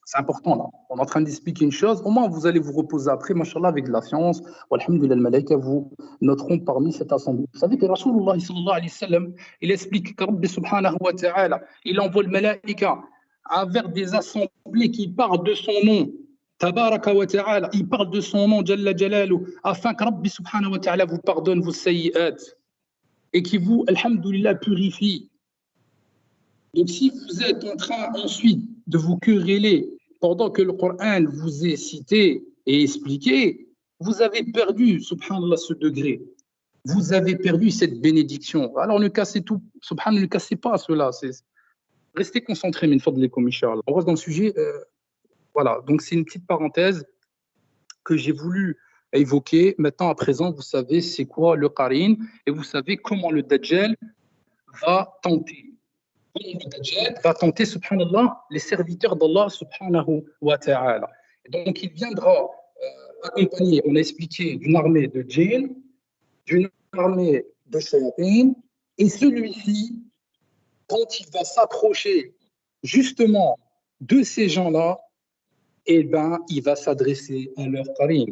C'est important là. On est en train d'expliquer une chose. Au moins, vous allez vous reposer après, mashallah, avec de la science. Walhamdulillah, le malaïka vous noteront parmi cette assemblée. Vous savez que Rasulullah sallallahu alayhi wa sallam, il explique que Rabbi subhanahu wa ta'ala, il envoie le malaïka vers des assemblées qui parlent de son nom. Tabaraka wa ta'ala, il parle de son nom, Jalla Jalalu, afin que Rabbi subhanahu wa ta'ala vous pardonne vos sayyi'at et qui vous, alhamdulillah, purifie. Donc, si vous êtes en train ensuite de vous quereller pendant que le Coran vous est cité et expliqué, vous avez perdu, subhanallah, ce degré. Vous avez perdu cette bénédiction. Alors ne cassez tout, subhanallah, ne cassez pas cela. Restez concentrés, min fadlikum, inshallah. On reste dans le sujet. Voilà, donc c'est une petite parenthèse que j'ai voulu évoquer. Maintenant, à présent, vous savez c'est quoi le qarin et vous savez comment le Dajjal va tenter. Le Dajjal va tenter, subhanallah, les serviteurs d'Allah, subhanahu wa ta'ala. Donc, il viendra accompagné, on a expliqué, d'une armée de djinns, d'une armée de shayatin, et celui-ci, quand il va s'approcher justement de ces gens-là, eh ben, il va s'adresser à leur qarin.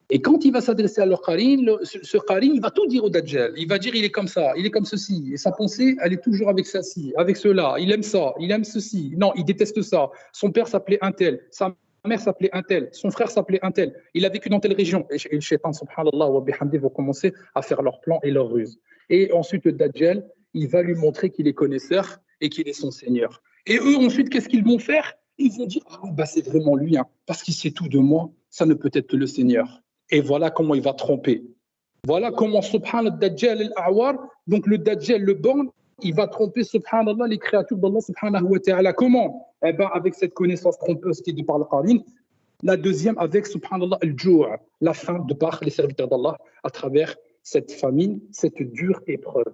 Et quand il va s'adresser à leur qarin, ce qarin, il va tout dire au Dajjal. Il va dire, il est comme ça, il est comme ceci. Et sa pensée, elle est toujours avec ceci, avec cela. Il aime ça, il aime ceci. Non, il déteste ça. Son père s'appelait un tel, sa mère s'appelait un tel, son frère s'appelait un tel, il a vécu dans telle région. Et le shaitan, subhanallah wa bihamdi, vont commencer à faire leurs plans et leurs ruses. Et ensuite, le Dajjal, il va lui montrer qu'il est connaisseur et qu'il est son seigneur. Et eux, ensuite, qu'est-ce qu'ils vont faire? Ils vont dire, ah, bah, c'est vraiment lui, hein, parce qu'il sait tout de moi, ça ne peut être que le Seigneur. Et voilà comment il va tromper. Voilà comment, subhanallah, Dajjal al-A'war, donc le Dajjal, le borgne, il va tromper, subhanallah, les créatures d'Allah, subhanahu wa ta'ala. Comment? Eh bien, avec cette connaissance trompeuse qui est de par le Qarin. La deuxième, avec, subhanallah, al-Jou', la faim de par les serviteurs d'Allah, à travers cette famine, cette dure épreuve.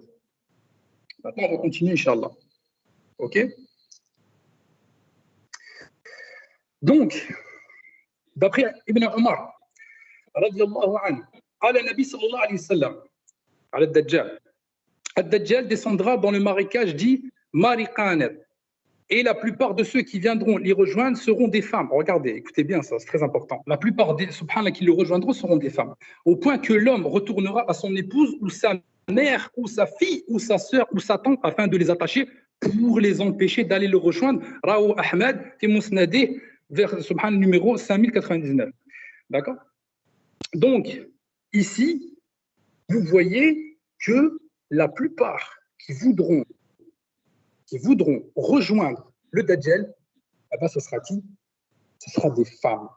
Maintenant, on va continuer, Inch'Allah. OK? Donc, d'après Ibn Omar, radiallahu anhu, قال النبي صلى الله عليه وسلم على الدجال الدجال descendra dans le marécage dit Mariqanet. Et la plupart de ceux qui viendront l'y rejoindre seront des femmes. Regardez, écoutez bien ça, c'est très important. La plupart des subhanallah qui le rejoindront seront des femmes. Au point que l'homme retournera à son épouse ou sa mère ou sa fille ou sa sœur ou sa tante afin de les attacher pour les empêcher d'aller le rejoindre. Raou Ahmed, fi Musnadih, vers subhanallah numéro 5099. D'accord? Donc, ici, vous voyez que la plupart qui voudront rejoindre le Dajjal, eh ben, ce sera qui? Ce sera des femmes.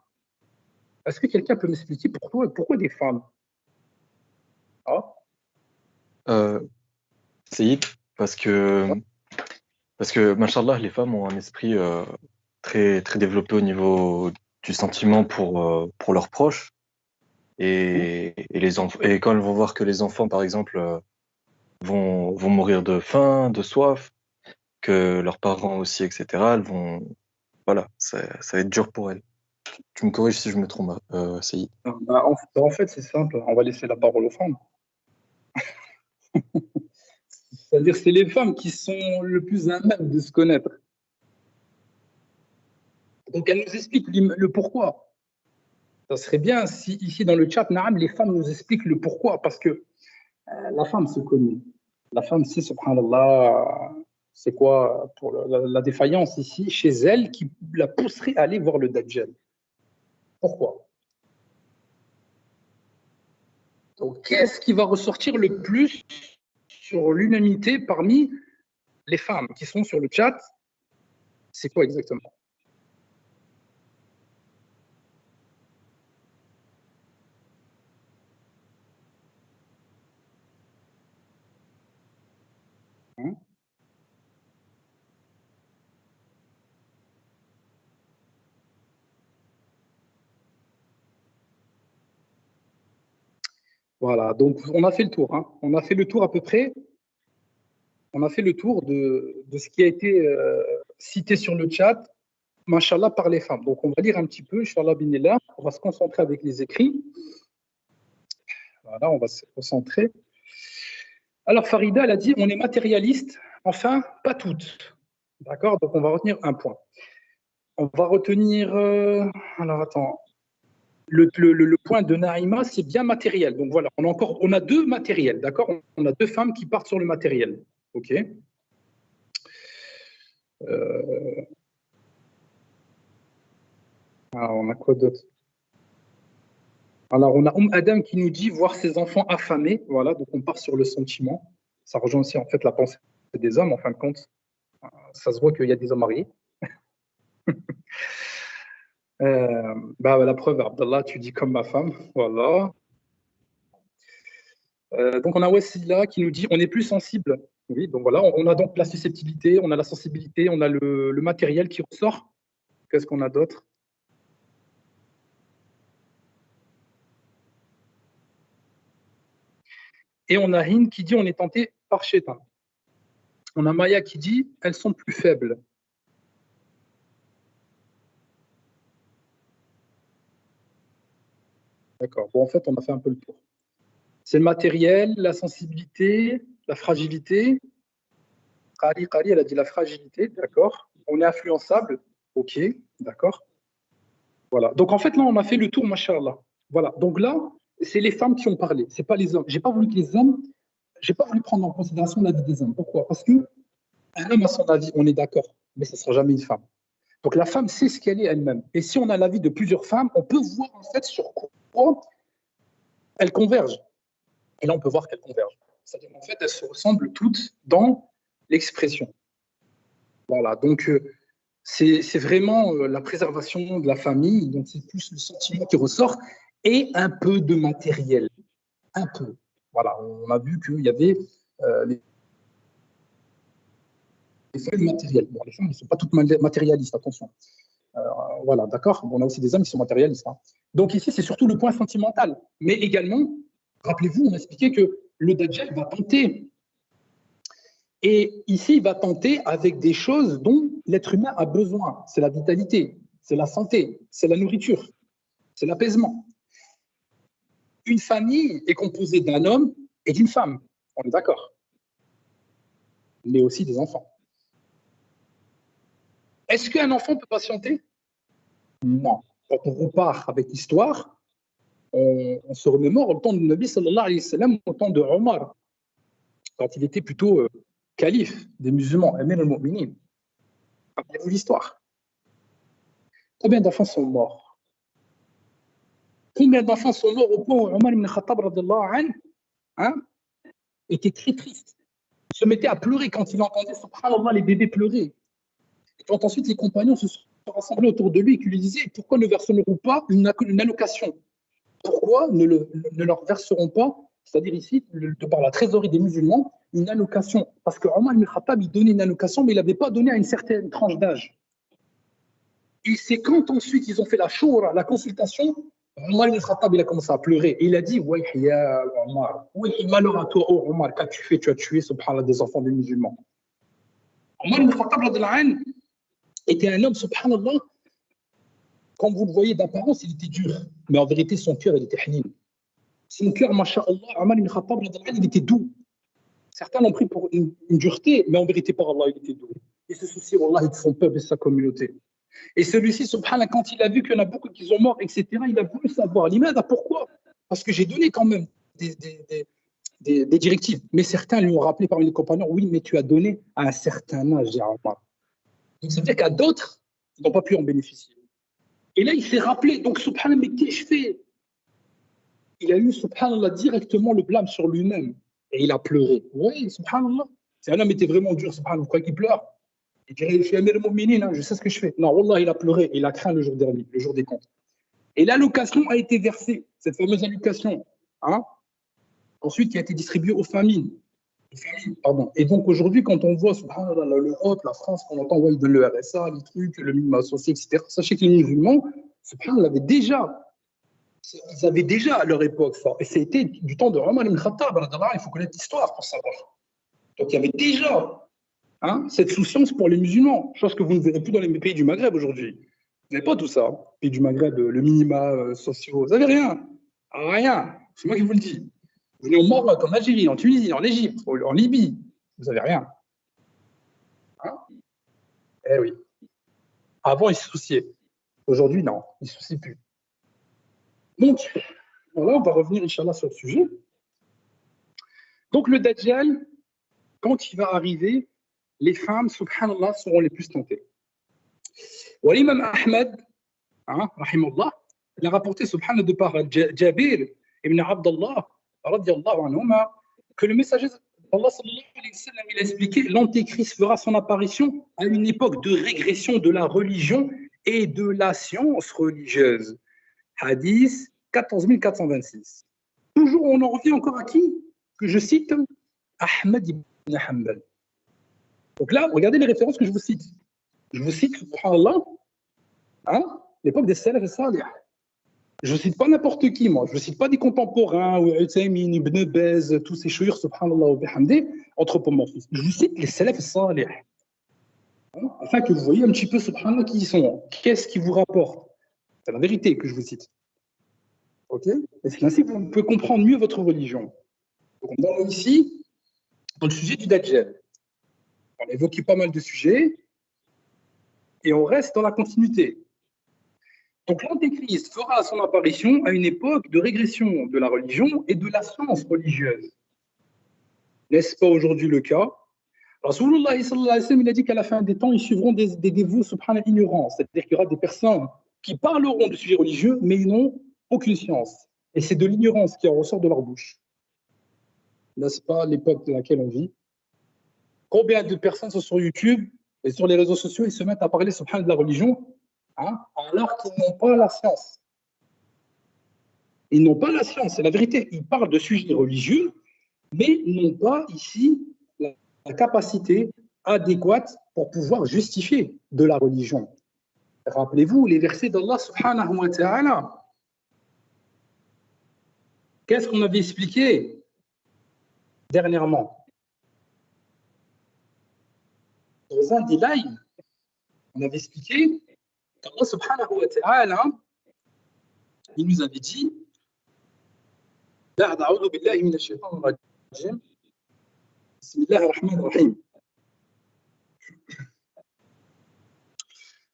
Est-ce que quelqu'un peut m'expliquer pourquoi des femmes? Saïd, parce que, machallah, les femmes ont un esprit très, très développé au niveau du sentiment pour leurs proches. Et quand elles vont voir que les enfants, par exemple, vont mourir de faim, de soif, que leurs parents aussi, etc., elles vont... Voilà, ça va être dur pour elles. Tu me corriges si je me trompe, Saïd. En fait, c'est simple. On va laisser la parole aux femmes. C'est-à-dire que c'est les femmes qui sont le plus à même de se connaître. Donc, elles nous expliquent le pourquoi. Ça serait bien si, ici, dans le chat, Naam, les femmes nous expliquent le pourquoi. Parce que la femme se connaît. La femme sait, subhanallah, c'est quoi pour la défaillance ici, chez elle, qui la pousserait à aller voir le Dajjal. Pourquoi? Donc, qu'est-ce qui va ressortir le plus sur l'unanimité parmi les femmes qui sont sur le chat? C'est quoi exactement? Voilà, donc on a fait le tour. Hein. On a fait le tour à peu près. On a fait le tour de ce qui a été cité sur le chat, mashallah, par les femmes. Donc on va lire un petit peu, inshallah binillah. On va se concentrer avec les écrits. Voilà, on va se concentrer. Alors Farida, elle a dit, on est matérialiste, enfin, pas toutes. D'accord? Donc on va retenir un point. On va retenir... alors attends... Le point de Naïma, c'est bien matériel. Donc voilà, on a deux matériels, d'accord? On a deux femmes qui partent sur le matériel. OK. Alors, on a quoi d'autre? Alors, on a Adam qui nous dit voir ses enfants affamés. Voilà, donc on part sur le sentiment. Ça rejoint aussi en fait la pensée des hommes, en fin de compte. Ça se voit qu'il y a des hommes mariés. La preuve, Abdallah, tu dis comme ma femme, voilà. Donc on a Wassila qui nous dit on est plus sensible. Oui, donc voilà, on a donc la susceptibilité, on a la sensibilité, on a le matériel qui ressort. Qu'est-ce qu'on a d'autre? Et on a Hind qui dit on est tenté par Shaitan. On a Maya qui dit elles sont plus faibles. D'accord. Bon, en fait, on a fait un peu le tour. C'est le matériel, la sensibilité, la fragilité. Qari, elle a dit la fragilité, d'accord. On est influençable, ok, d'accord. Voilà. Donc, en fait, là, on a fait le tour, mashallah. Voilà. Donc là, c'est les femmes qui ont parlé, c'est pas les hommes. J'ai pas voulu prendre en considération l'avis des hommes. Pourquoi? Parce que un homme a son avis, on est d'accord, mais ce ne sera jamais une femme. Donc la femme sait ce qu'elle est elle-même. Et si on a l'avis de plusieurs femmes, on peut voir en fait sur quoi elles convergent. Et là, on peut voir qu'elles convergent. C'est-à-dire qu'en fait, elles se ressemblent toutes dans l'expression. Voilà, donc c'est vraiment la préservation de la famille, donc c'est plus le sentiment qui ressort, et un peu de matériel. Un peu. Voilà, on a vu qu'il y avait les femmes matérielles. Bon, les femmes ne sont pas toutes matérialistes, attention. Voilà, d'accord. Bon, on a aussi des hommes qui sont matérialistes. Hein. Donc ici, c'est surtout le point sentimental. Mais également, rappelez-vous, on a expliqué que le Dajjal va tenter. Et ici, il va tenter avec des choses dont l'être humain a besoin. C'est la vitalité, c'est la santé, c'est la nourriture, c'est l'apaisement. Une famille est composée d'un homme et d'une femme. On est d'accord. Mais aussi des enfants. Est-ce qu'un enfant peut patienter? Non. Quand on repart avec l'histoire, on se remémore au temps de Nabi sallallahu alayhi wa sallam, au temps de Omar, quand il était plutôt calife des musulmans, Amir al-Mu'minin. Rappelez-vous l'histoire. Combien d'enfants sont morts? Combien d'enfants sont morts au point où Omar ibn Khattab était très triste. Il se mettait à pleurer quand il entendait, subhanallah, les bébés pleurer. Et quand ensuite les compagnons se sont rassemblés autour de lui et qui lui disaient pourquoi ne verseront pas une allocation? Pourquoi ne leur verseront pas, c'est-à-dire ici, de par la trésorerie des musulmans, une allocation? Parce que Omar ibn Khattab, il donnait une allocation, mais il n'avait pas donné à une certaine tranche d'âge. Et c'est quand ensuite ils ont fait la shura, la consultation, Omar ibn Khattab, il a commencé à pleurer. Et il a dit, ouais, ya Omar, oui, malheur à toi, oh Omar, qu'as-tu fait? Tu as tué, subhanallah, des enfants des musulmans. Omar ibn Khattab était un homme, subhanallah, comme vous le voyez d'apparence, il était dur. Mais en vérité, son cœur, il était hanin. Son cœur, masha'Allah, Omar ibn Khattab, il était doux. Certains l'ont pris pour une dureté, mais en vérité, par Allah, il était doux. Il se souciait, wallah, de son peuple et de sa communauté. Et celui-ci, subhanallah, quand il a vu qu'il y en a beaucoup qui sont morts, etc., il a voulu savoir. L'imada, pourquoi? Parce que j'ai donné quand même des directives. Mais certains lui ont rappelé parmi les compagnons, oui, mais tu as donné à un certain âge, Omar. Donc ça veut dire qu'à d'autres, ils n'ont pas pu en bénéficier. Et là, il s'est rappelé, donc subhanallah, mais qu'ai-je fait? Il a eu, subhanallah, directement le blâme sur lui-même. Et il a pleuré. Oui, subhanallah. Si un homme était vraiment dur, subhanallah, vous croyez qu'il pleure? Il dirait, je suis Amir al-Mu'minin, hein, je sais ce que je fais. Non, wallah, il a pleuré. Il a craint le jour dernier, le jour des comptes. Et l'allocation a été versée, cette fameuse allocation, hein, ensuite qui a été distribuée aux familles. Pardon. Et donc aujourd'hui, quand on voit l'Europe, la France, qu'on entend de le RSA, les trucs, le minimum associé, etc., sachez que les musulmans, ils avaient déjà à leur époque ça. Et c'était du temps de Omar ibn Khattab, il faut connaître l'histoire pour savoir. Donc il y avait déjà cette souciance pour les musulmans, chose que vous ne verrez plus dans les pays du Maghreb aujourd'hui. Vous n'avez pas tout ça. Pays du Maghreb, le minima sociaux, vous n'avez rien. Rien. C'est moi qui vous le dis. Vous venez au Maroc, en Algérie, en Tunisie, en Égypte, en Libye, vous n'avez rien. Eh oui. Avant, ils se souciaient. Aujourd'hui, non, ils ne se soucient plus. Donc, voilà, on va revenir, Inch'Allah, sur le sujet. Donc, le Dajjal, quand il va arriver, les femmes, subhanallah, seront les plus tentées. L'imam Ahmed, rahimahullah, il a rapporté, subhanallah, de par Jabir ibn Abdallah, anhuma, que le messager d'Allah sallallahu alayhi wa sallam, il a expliqué l'Antéchrist fera son apparition à une époque de régression de la religion et de la science religieuse. Hadith 14426. Toujours, on en revient encore à qui? Que je cite Ahmed ibn Hanbal. Donc là, regardez les références que je vous cite. Je vous cite, subhanallah, l'époque des salaf et salih. Je ne cite pas n'importe qui, moi. Je ne cite pas des contemporains, ou Uthaymin, Ibn Baz, tous ces chouïrs, subhanallah, wa bihamdi, anthropomorphistes. Je vous cite les salaf et salih. Afin que vous voyez un petit peu, subhanallah, qui ils sont. Qu'est-ce qu'ils vous rapportent? C'est la vérité que je vous cite. Ok? Et c'est ainsi que vous pouvez comprendre mieux votre religion. Donc, on est ici dans le sujet du Dajjal. On a évoqué pas mal de sujets et on reste dans la continuité. Donc l'Antéchrist fera son apparition à une époque de régression de la religion et de la science religieuse. N'est-ce pas aujourd'hui le cas? Rasulullah sallallahu alayhi wa sallam, il a dit qu'à la fin des temps, ils suivront des dévots subhanallah ignorants. C'est-à-dire qu'il y aura des personnes qui parleront de sujets religieux, mais ils n'ont aucune science. Et c'est de l'ignorance qui en ressort de leur bouche. N'est-ce pas l'époque dans laquelle on vit? Combien de personnes sont sur YouTube et sur les réseaux sociaux, ils se mettent à parler subhanallah de la religion, hein, alors qu'ils n'ont pas la science. Ils n'ont pas la science, c'est la vérité. Ils parlent de sujets religieux, mais n'ont pas ici la capacité adéquate pour pouvoir justifier de la religion. Rappelez-vous les versets d'Allah subhanahu wa ta'ala. Qu'est-ce qu'on avait expliqué dernièrement? Dans un des lives, on avait expliqué qu'Allah subhanahu wa ta'ala, il nous avait dit بعد أعوذ بالله من الشيطان الرجيم بسم الله الرحمن الرحيم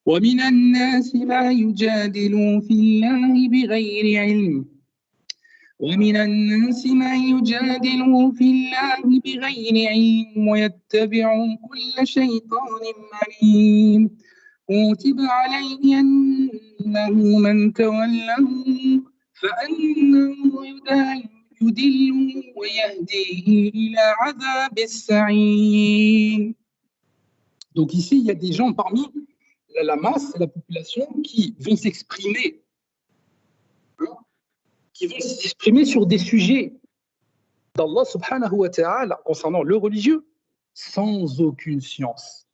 ومن الناس ما يجادل في الله بغير علم ومن الناس ما يجادل في الله بغير علم ويتبع كل شيطان مريد كتب عليه أنه من تولاه فأنه يدل ويهديه إلى عذاب السعير. Donc ici, il y a des gens parmi la masse, la population, qui vont s'exprimer, sur des sujets d'Allah subhanahu wa ta'ala concernant le religieux sans aucune science.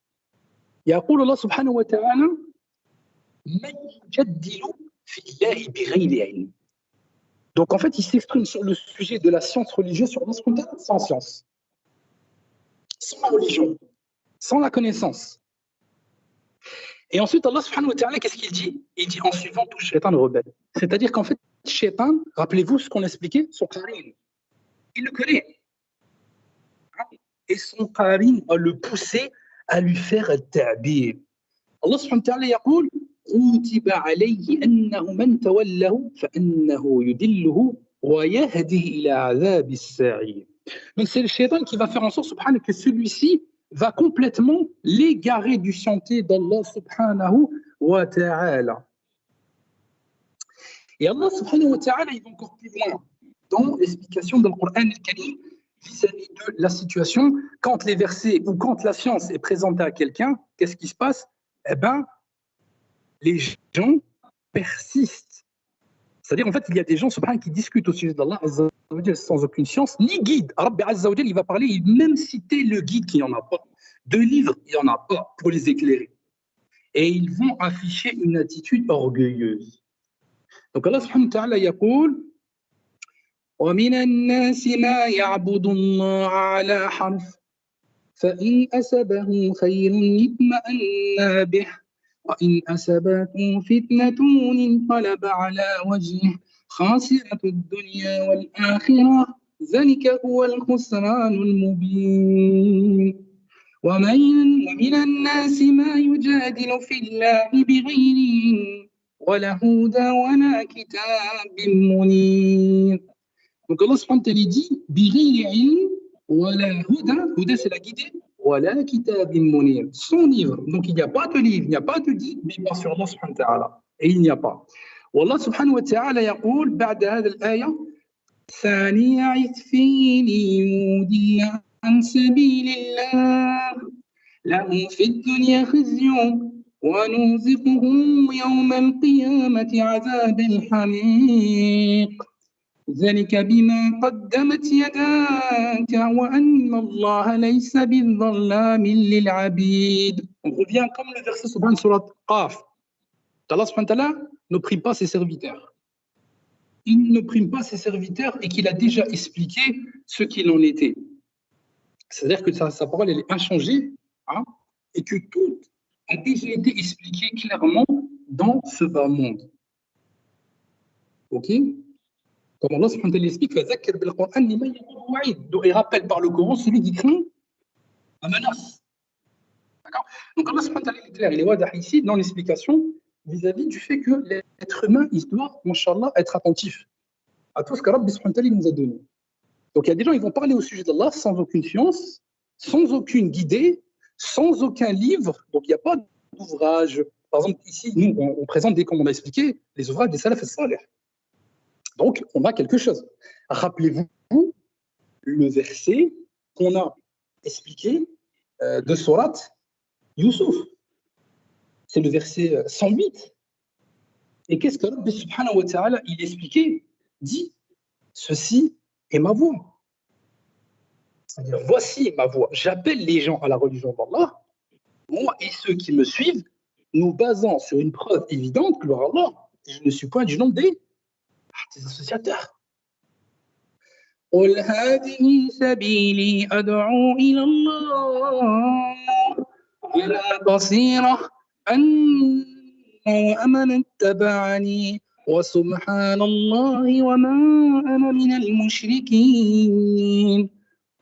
يقول الله سبحانه وتعالى من يجادل في الله بغير علم. Donc en fait, il s'exprime sur le sujet de la science religieuse sur notre compte sans science, sans la religion, sans la connaissance. Et ensuite, Allah subhanahu wa ta'ala, qu'est-ce qu'il dit? Il dit en suivant tout shaitan rebelle. C'est-à-dire qu'en fait, shaitan, rappelez-vous ce qu'on expliquait, son qarin, il le connaît. Et son qarin a le poussé à lui faire al-ta'bir. Allah subhanahu wa ta'ala يقول كتب عليه أنه من تولاه فأنه يدله ويهده إلى عذاب السعير. Donc c'est le shaitan qui va faire en sorte subhanahu que celui-ci va complètement l'égarer du sentier d'Allah subhanahu wa ta'ala. Et Allah subhanahu wa ta'ala, il va encore plus loin dans l'explication du Coran al-Karim vis-à-vis de la situation quand les versets ou quand la science est présentée à quelqu'un, qu'est-ce qui se passe? Eh bien, les gens persistent. C'est-à-dire, en fait, il y a des gens subhanahu qui discutent au sujet d'Allah sans aucune science, ni guide. Rabbi Azza wa Jal, il va parler, il même citer le guide qu'il n'y en a pas. De livres, il n'y en a pas pour les éclairer. Et ils vont afficher une attitude orgueilleuse. Donc Allah subhanahu wa ta'ala يقول ومن الناس ما يعبد الله على حرف فإن أسبه خير اطمأن به وإن أسبته فتنة انقلب على وجهه خاسرة الدنيا والآخرة ذلك هو الخسران المبين ومن الناس ما يجادل في الله بغير علم ولا هدى ولا كتاب منير. Donc Allah subhanahu wa ta'ala dit بغير علم ولا هدى, هدى c'est la guidée, ولا كتاب منير, son livre. Donc il n'y a pas de livre, il n'y a pas de guide, mais bien sûr Allah subhanahu wa ta'ala. Et il n'y a pas. والله سبحانه وتعالى يقول بعد هذا الآية ثاني عطفه ليضل عن سبيل الله له في الدنيا خزي ونوزقه يوم القيامة عذاب الحريق ذلك بما قدمت يداك وأن الله ليس بالظلام للعبيد. On revient comme le verset subhanahu surat Qaf. Allah subhanahu wa ta'ala n'opprime pas ses serviteurs. Il n'opprime pas ses serviteurs et qu'il a déjà expliqué ce qu'il en était. C'est-à-dire que sa parole elle est inchangée, hein, et que tout a déjà été expliqué clairement dans ce bas monde. Ok? Comme Allah subhanahu wa ta'ala explique, il rappelle par le Coran celui qui craint la menace. D'accord? Donc Allah subhanahu wa ta'ala est clair, il est wadah ici dans l'explication vis-à-vis du fait que l'être humain, il doit, mashallah, être attentif à tout ce que Rabbi subhanahu wa ta'ala nous a donné. Donc il y a des gens, ils vont parler au sujet d'Allah sans aucune science, sans aucune guidée, sans aucun livre. Donc, il n'y a pas d'ouvrage. Par exemple, ici, nous, on présente, dès qu'on a expliqué, les ouvrages des salaf salih. Donc, on a quelque chose. Rappelez-vous le verset qu'on a expliqué de Surat Youssouf. C'est le verset 108. Et qu'est-ce que Rabbi subhanahu wa ta'ala, il expliquait, dit, ceci est ma voix. C'est-à-dire, voici ma voix. J'appelle les gens à la religion d'Allah. Moi et ceux qui me suivent, nous basant sur une preuve évidente, gloire à Allah, je ne suis pas du nombre des associateurs. قل هذه سبيلي أدعو إلى الله على بصيرة أنا ومن اتبعني وسبحان الله وما أنا من المشركين.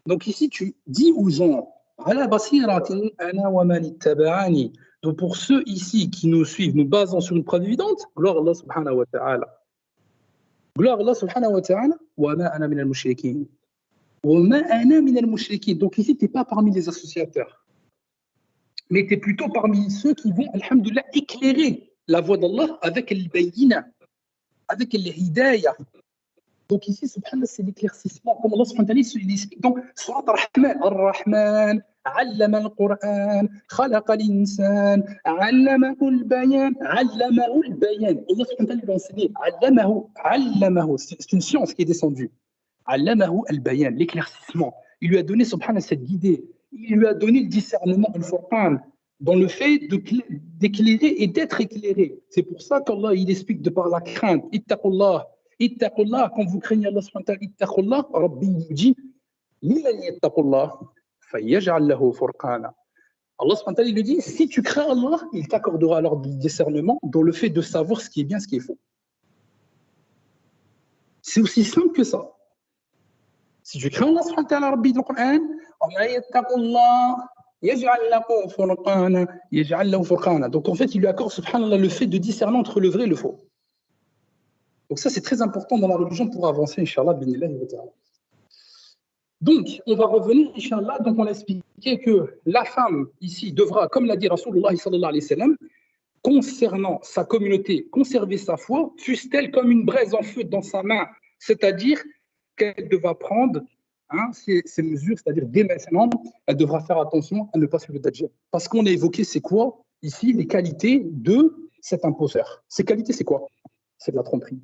Donc ici tu dis aux gens على بصيرة أنا ومن اتبعني. Donc pour ceux ici qui nous suivent, nous basons sur une preuve évidente, gloire à Allah subhanahu wa ta'ala. Gloire à Allah subhanahu wa ta'ala, wa ma ana min al-mushrikin. Wa ma ana min al-mushrikin. Donc ici, tu n'es pas parmi les associateurs, mais tu es plutôt parmi ceux qui vont, alhamdoulilah, éclairer la voie d'Allah avec al-bayyina, avec al-hidayah. Donc ici, subhanallah, c'est l'éclaircissement. Comme Allah subhanahu wa ta'ala, il explique. Donc, surat ar-Rahman, ar-Rahman, علم القرآن خلق الإنسان علمه البيان علمه البيان. Allah subhanahu wa ta'ala lui a enseigné علمه, c'est une science qui est descendue. علمه البيان, l'éclaircissement. Il lui a donné subhanahu cette guidée. Il lui a donné le discernement, le Furqan, dans le fait d'éclairer et d'être éclairé. C'est pour ça qu'Allah il explique de par la crainte. Ittaqullah, ittaqullah, quand vous craignez Allah subhanahu wa ta'ala, ittaqullah, Rabbi nous dit liman yattaqullah. Allah subhanahu wa ta'ala lui dit, si tu crains Allah, il t'accordera alors du discernement dans le fait de savoir ce qui est bien, ce qui est faux. C'est aussi simple que ça. Si tu crains Allah subhanahu wa ta'ala, Rabbi, dans le Coran, donc en fait, il lui accorde subhanallah le fait de discerner entre le vrai et le faux. Donc ça, c'est très important dans la religion pour avancer, Inch'Allah, binillah wa ta'ala. Donc, on va revenir, Inch'Allah, donc on a expliqué que la femme, ici, devra, comme l'a dit Rasulullah sallallahu alayhi wa sallam, concernant sa communauté, conserver sa foi, fût-elle comme une braise en feu dans sa main, c'est-à-dire qu'elle devra prendre ces mesures, c'est-à-dire dès maintenant, elle devra faire attention à ne pas suivre le Dajjal. Parce qu'on a évoqué, c'est quoi, ici, les qualités de cet imposteur. Ces qualités, c'est quoi? C'est de la tromperie.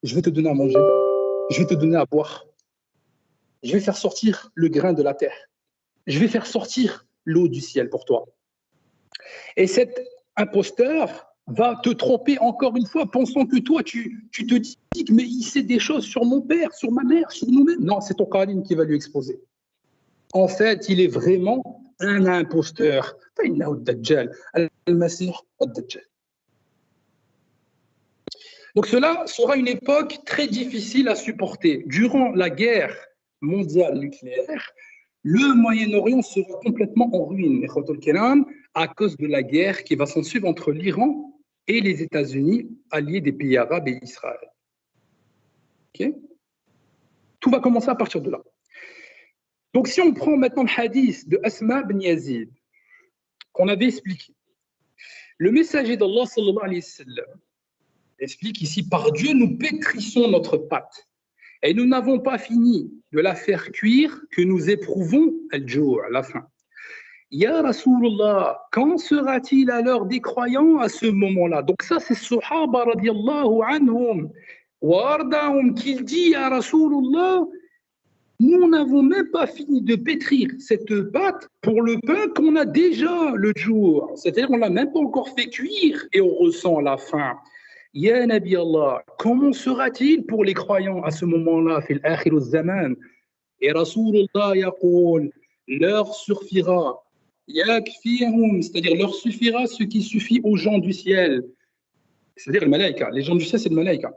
Je vais te donner à manger, je vais te donner à boire. Je vais faire sortir le grain de la terre. Je vais faire sortir l'eau du ciel pour toi. Et cet imposteur va te tromper encore une fois, pensant que toi, tu te dis que mais il sait des choses sur mon père, sur ma mère, sur nous-mêmes. Non, c'est ton Qarin qui va lui exposer. En fait, il est vraiment un imposteur. Donc cela sera une époque très difficile à supporter. Durant la guerre mondiale nucléaire, le Moyen-Orient sera complètement en ruine, à cause de la guerre qui va s'en suivre entre l'Iran et les États-Unis, alliés des pays arabes et Israël. Okay? Tout va commencer à partir de là. Donc si on prend maintenant le hadith de Asma bin Yazid, qu'on avait expliqué, le messager d'Allah sallallahu alayhi wa sallam explique ici, par Dieu, nous pétrissons notre pâte. Et nous n'avons pas fini de la faire cuire que nous éprouvons al-jour, la faim. Ya Rasulullah, quand sera-t-il alors des croyants à ce moment-là? Donc ça, c'est Sahaba radiallahu anhum wa ardahum qu'il dit à Rasulullah, nous n'avons même pas fini de pétrir cette pâte pour le pain qu'on a déjà le jour. C'est-à-dire qu'on ne l'a même pas encore fait cuire et on ressent la faim. Ya Nabi Allah, comment sera-t-il pour les croyants à ce moment-là, fil akhir az-zaman? Et Rasulullah yaqul, leur suffira, yakfihum, c'est-à-dire leur suffira ce qui suffit aux gens du ciel, c'est-à-dire les malaïka, les gens du ciel c'est les malaïka,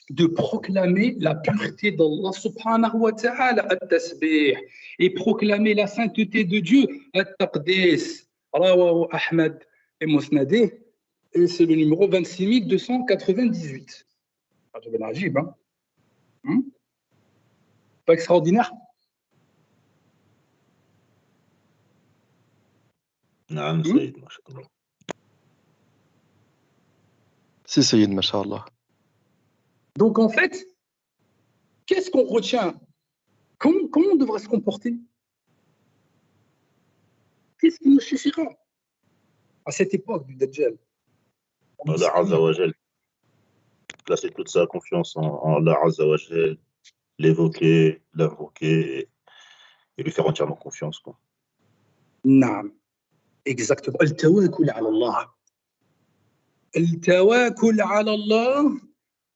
de proclamer la pureté d'Allah subhanahu wa ta'ala, at-tasbih, et proclamer la sainteté de Dieu, at-taqdis, rawahu Ahmad et Musnadeh. Et c'est le numéro 26298. C'est ajib, hein? Pas extraordinaire? نعم سيد ما شاء الله. Si, Sayyid, masha'Allah. Donc en fait, qu'est-ce qu'on retient? Comment on devrait se comporter? Qu'est-ce qui nous suffira à cette époque du Dajjal? Allah Azza wa Jal, placer toute sa confiance en Allah Azza wa Jal, l'évoquer, l'invoquer et lui faire entièrement confiance, quoi. نعم exactement التواكل على الله التواكل على الله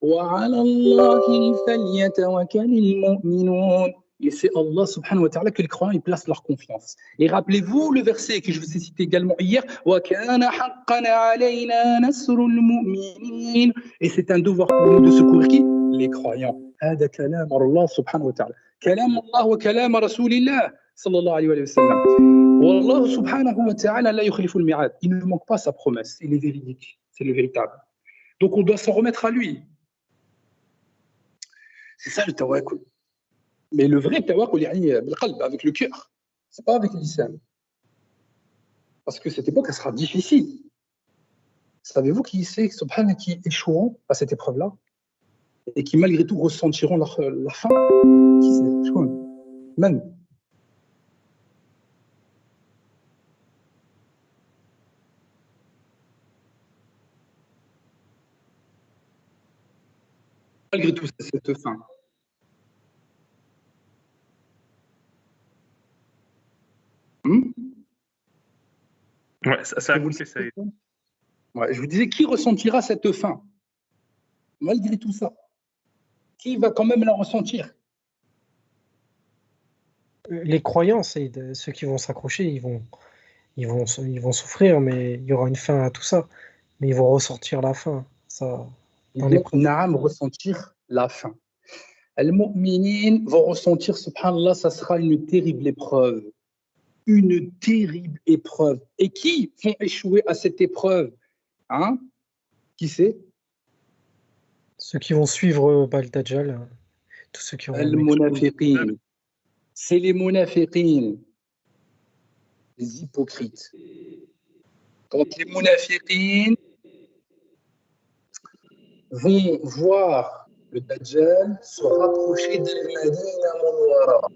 وعلى الله فليتوكل المؤمنون. Et c'est Allah subhanahu wa ta'ala que les croyants ils placent leur confiance. Et rappelez-vous le verset que je vous ai cité également hier, وَكَانَ حَقًّا عَلَيْنَا نَصْرُ الْمُؤْمِنِينَ. Et c'est un devoir pour nous de secourir qui? Les croyants. هذا كلام الله سبحانه وتعالى. كلام الله وكلام رسول الله صلى الله عليه وسلم. والله سبحانه وتعالى لا يخلف الميعاد. Il ne manque pas sa promesse. Il est véridique. C'est le véritable. Donc on doit s'en remettre à lui. C'est ça le tawakkul. Mais le vrai tawakkul, avec le cœur, c'est pas avec l'islam. Parce que cette époque, elle sera difficile. Savez-vous qui c'est, subhanallah, qui échoueront à cette épreuve-là et qui malgré tout ressentiront la faim? Qui c'est? Je crois. Man. Malgré tout, c'est cette faim. Ouais, ça a coupé, ça. Ouais, je vous disais, qui ressentira cette faim? Malgré tout ça, qui va quand même la ressentir? Les croyants, c'est ceux qui vont s'accrocher, ils vont souffrir, mais il y aura une fin à tout ça. Mais ils vont ressentir la fin. Ça, Ils vont ressentir la faim. Les mu'minines vont ressentir, subhanallah, ça sera une terrible épreuve. Une terrible épreuve. Et qui vont échouer à cette épreuve? Hein? Qui c'est? Ceux qui vont suivre le Dajjal, tous ceux qui vont... Al-munafiqin. C'est les munafiqin, les hypocrites. Quand les munafiqin vont voir le Dajjal se rapprocher d'Al-Madina Munawwara,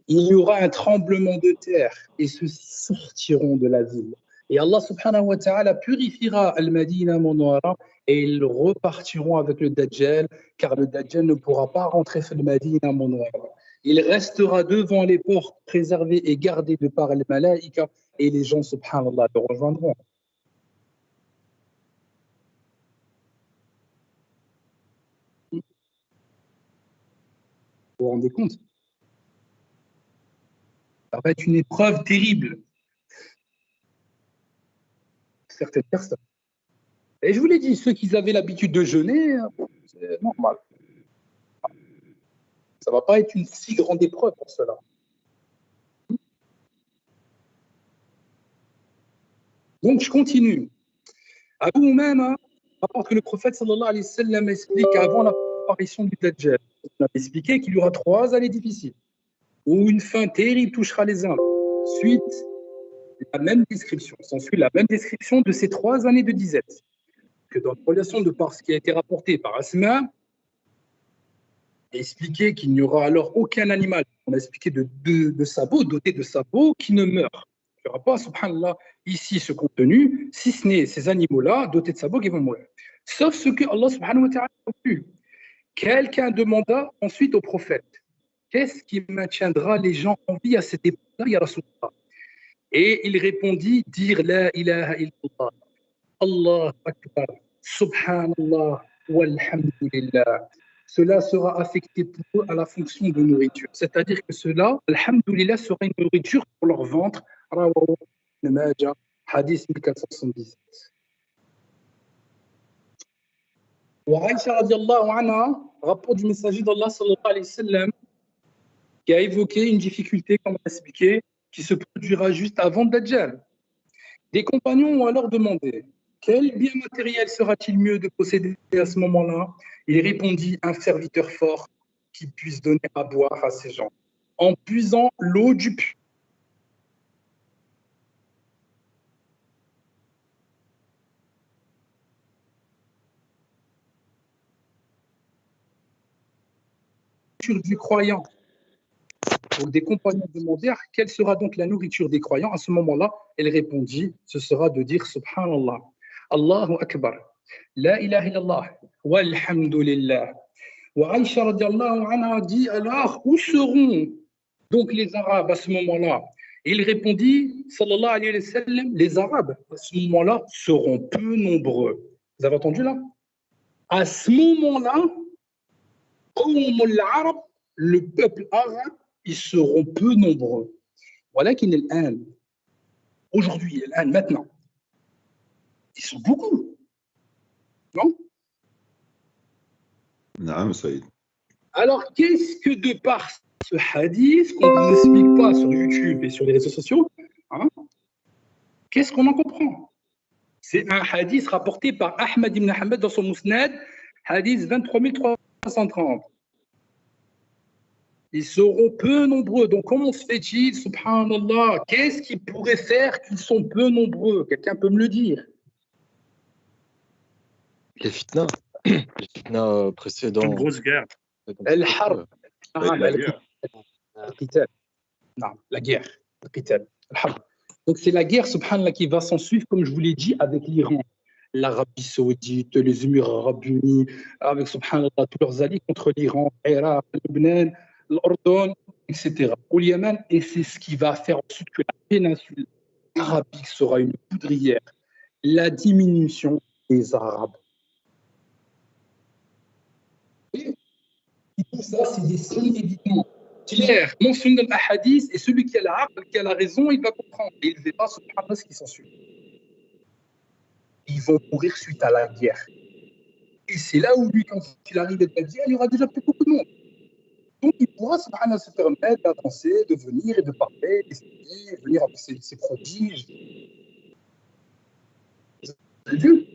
il y aura un tremblement de terre et ceux-ci sortiront de la ville. Et Allah subhanahu wa ta'ala purifiera Al-Madina Munawwara et ils repartiront avec le Dajjal, car le Dajjal ne pourra pas rentrer dans Al-Madina Munawwara. Il restera devant les portes préservées et gardées de par les malaïka et les gens subhanallah le rejoindront. Vous vous rendez compte? Ça va être une épreuve terrible. Certaines personnes. Et je vous l'ai dit, ceux qui avaient l'habitude de jeûner, c'est normal. Ça ne va pas être une si grande épreuve pour cela. Donc, je continue. Abu Umama rapporte que le prophète sallallahu alayhi wa sallam explique avant l'apparition du Dajjal, il a expliqué qu'il y aura 3 années difficiles où une faim terrible touchera les Indes. Suite, la même description. S'ensuit la même description de ces 3 années de disette. Que dans la relation de par ce qui a été rapporté par Asma, expliqué qu'il n'y aura alors aucun animal, on a expliqué de sabots, doté de sabots, qui ne meurt. Il n'y aura pas, subhanallah, ici ce contenu, si ce n'est ces animaux-là, dotés de sabots, qui vont mourir. Sauf ce que Allah subhanahu wa ta'ala a voulu. Quelqu'un demanda ensuite au prophète, qu'est-ce qui maintiendra les gens en vie à cette époque-là, ya Rasulullah? Et il répondit, dire la ilaha illallah, Allah akbar, subhanallah, walhamdulillah. Cela sera affecté pour eux à la fonction de nourriture. C'est-à-dire que cela, alhamdulillah, sera une nourriture pour leur ventre. Rawahu Ibn Majah, hadith 1477. Wa Aïcha radiallahu anha, rapport du messager d'Allah sallallahu alayhi wa sallam, qui a évoqué une difficulté, comme on a expliqué, qui se produira juste avant Dajjal. Des compagnons ont alors demandé quel bien matériel sera-t-il mieux de posséder à ce moment-là? Il répondit un serviteur fort qui puisse donner à boire à ces gens. En puisant l'eau du puits, nourriture du croyant. Donc des compagnons demandèrent quelle sera donc la nourriture des croyants. À ce moment-là, elle répondit, ce sera de dire Subhanallah, Allahu Akbar, La ilaha illallah, walhamdulillah. Wa Aïcha radiallahu anha dit alors, où seront donc les Arabes à ce moment-là? Et il répondit, sallallahu alayhi wa sallam, les Arabes à ce moment-là seront peu nombreux. Vous avez entendu là? À ce moment-là, le peuple arabe, ils seront peu nombreux. Voilà qu'il est aujourd'hui, maintenant. Ils sont beaucoup. Non? Non, Saïd. Alors, qu'est-ce que de par ce hadith qu'on ne vous explique pas sur YouTube et sur les réseaux sociaux, hein, qu'est-ce qu'on en comprend? C'est un hadith rapporté par Ahmad ibn Hanbal dans son Musnad, hadith 23 330. Ils seront peu nombreux. Donc, comment se fait-il, subhanallah, qu'est-ce qui pourrait faire qu'ils sont peu nombreux? Quelqu'un peut me le dire? Les fitnas. Les fitnas précédents. Une grosse guerre. Al-Harb. La guerre. Non, la guerre. Al-Harb. Donc, c'est la guerre, subhanallah, qui va s'en suivre, comme je vous l'ai dit, avec l'Iran, l'Arabie Saoudite, les Émirats Arabes Unis, avec, subhanallah, tous leurs alliés contre l'Iran, l'Irak, le Lebanon, l'Ordon, etc. Au Yémen, et c'est ce qui va faire ensuite que la péninsule arabique sera une poudrière. La diminution des Arabes. Et tout ça, c'est des signes évidents. Claire, mentionne dans l'ahadith, et celui qui a la raison, il va comprendre. Et il ne verra subhanallah ce qui s'ensuit. Ils vont mourir suite à la guerre. Et c'est là où lui, quand il arrive à la guerre, il y aura déjà plus beaucoup de monde. Donc il pourra subhanallah se permettre d'avancer, de venir et de parler, d'essayer, de venir avec ses prodiges. Vous avez vu?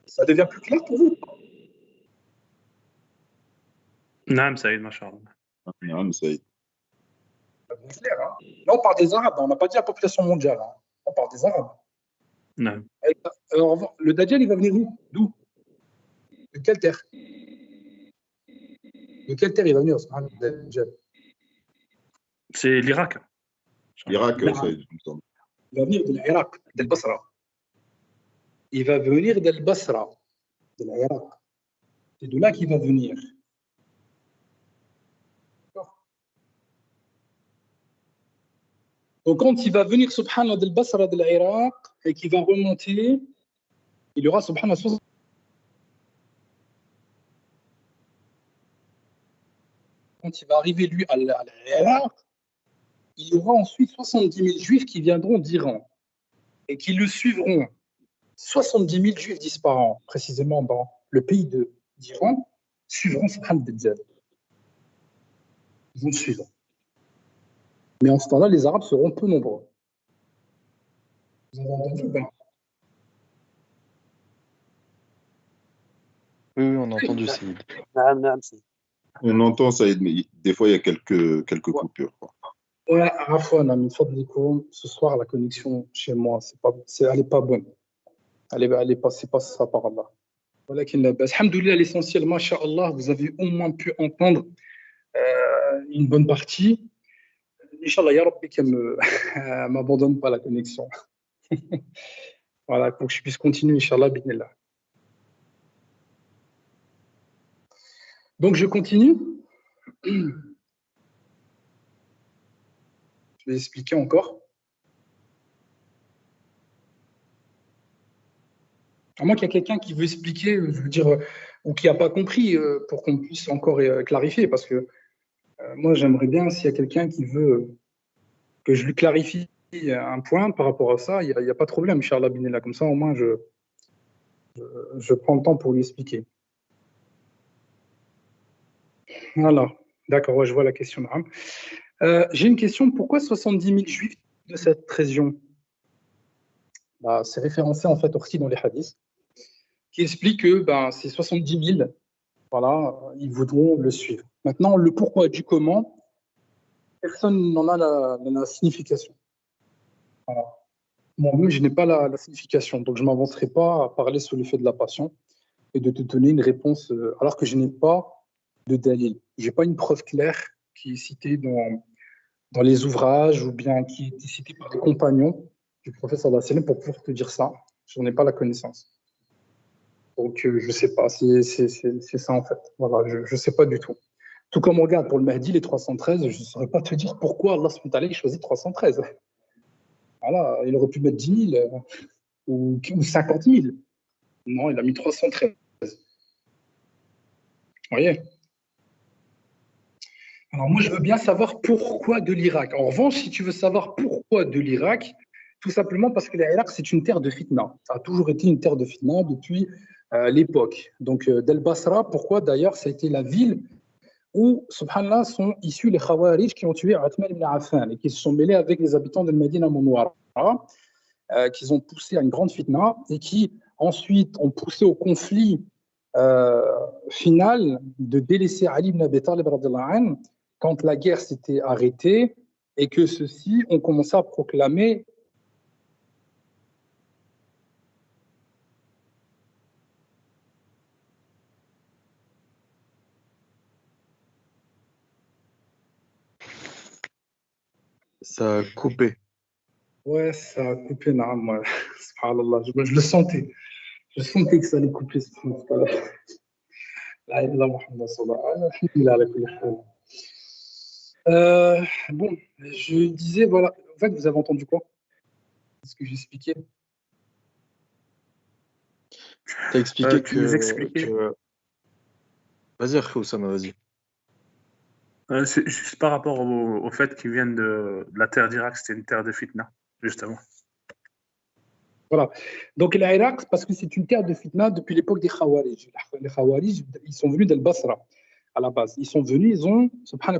Ça devient plus clair pour vous? Naam, Saïd, machallah. Non, Saïd. C'est clair, hein? Là, on parle des Arabes, on n'a pas dit la population mondiale. Hein. On parle des Arabes. Naam. Alors, le Dajjal, il va venir où? D'où? De quelle terre? De quelle terre il va venir, le Dajjal? C'est l'Irak. Irak, Saïd, il me semble. Il va venir de l'Irak, de Basra. Il va venir de Basra, de l'Irak. C'est de là qu'il va venir. Donc, quand il va venir, subhanallah, de Basra, de l'Irak, et qu'il va remonter, il y aura, subhanallah, quand il va arriver, lui, à l'Irak, il y aura ensuite 70 000 juifs qui viendront d'Iran et qui le suivront. 70 000 juifs disparants, précisément dans le pays d'Iran, suivront subhanallah Dajjal. Ils vont le suivre. Mais en ce temps-là, les Arabes seront peu nombreux. Vous avez entendu ou pas? Oui, on a entendu, Saïd. On entend, Saïd, mais des fois, il y a quelques coupures. Quoi. Ouais, Afwan, Amin Fadlikoum, ce soir, la connexion chez moi, elle n'est pas bonne. C'est pas ça par là. Voilà qu'il n'a pas. Alhamdoulilah, l'essentiel, masha'Allah, vous avez au moins pu entendre une bonne partie. Inch'Allah, ya Rabbi, qu'elle ne m'abandonne pas la connexion. Voilà, pour que je puisse continuer, Inch'Allah, bidnillah. Donc, je continue. Je vais expliquer encore. À moins qu'il y ait quelqu'un qui veut expliquer, je veux dire, ou qui n'a pas compris, pour qu'on puisse encore clarifier, parce que moi, j'aimerais bien, s'il y a quelqu'un qui veut que je lui clarifie un point par rapport à ça, il n'y a pas de problème, Inch'Allah, binillah. Comme ça, au moins, je prends le temps pour lui expliquer. Voilà, d'accord, ouais, je vois la question. J'ai une question, pourquoi 70 000 juifs de cette région? C'est référencé en fait aussi dans les hadiths, qui explique que ces 70 000, voilà, ils voudront le suivre. Maintenant, le pourquoi du comment, personne n'en a la signification. Voilà. Moi-même, je n'ai pas la signification, donc je ne m'avancerai pas à parler sous l'effet de la passion. et de te donner une réponse alors que je n'ai pas de dalil. Je n'ai pas une preuve claire qui est citée dans les ouvrages ou bien qui est citée par les compagnons du prophète sallallahu alayhi wa sallam pour pouvoir te dire ça. Je n'en ai pas la connaissance. Donc, je ne sais pas, c'est ça en fait. Voilà, je ne sais pas du tout. Tout comme on regarde pour le Mahdi, les 313, je ne saurais pas te dire pourquoi Allah subhanahu wa ta'ala choisit 313. Voilà, il aurait pu mettre 10 000 ou 50 000. Non, il a mis 313. Vous voyez? Alors moi, je veux bien savoir pourquoi de l'Irak. En revanche, si tu veux savoir pourquoi de l'Irak, tout simplement parce que l'Irak, c'est une terre de fitna. Ça a toujours été une terre de fitna depuis l'époque. Donc, d'El Basra, pourquoi d'ailleurs, ça a été la ville où, subhanallah, sont issus les Khawarij qui ont tué Uthman ibn Affan et qui se sont mêlés avec les habitants de Medina Mounouara, qu'ils ont poussé à une grande fitna et qui ensuite ont poussé au conflit final de délaisser Ali ibn Abi Talib quand la guerre s'était arrêtée et que ceux-ci ont commencé à proclamer Ça a coupé. Ouais, ça a coupé, non, moi. Subhanallah, je le sentais. Je sentais que ça allait couper. Bon, je disais, voilà. En fait, vous avez entendu quoi? Ce que j'expliquais. Tu as expliqué Tu nous expliquais. Vas-y, Oussama, vas-y. C'est juste par rapport au fait qu'ils viennent de la terre d'Irak, c'était une terre de fitna, justement. Voilà. Donc l'Irak, parce que c'est une terre de fitna depuis l'époque des Khawarij. Les Khawarij, ils sont venus d'Al Basra à la base. Ils sont venus, ils ont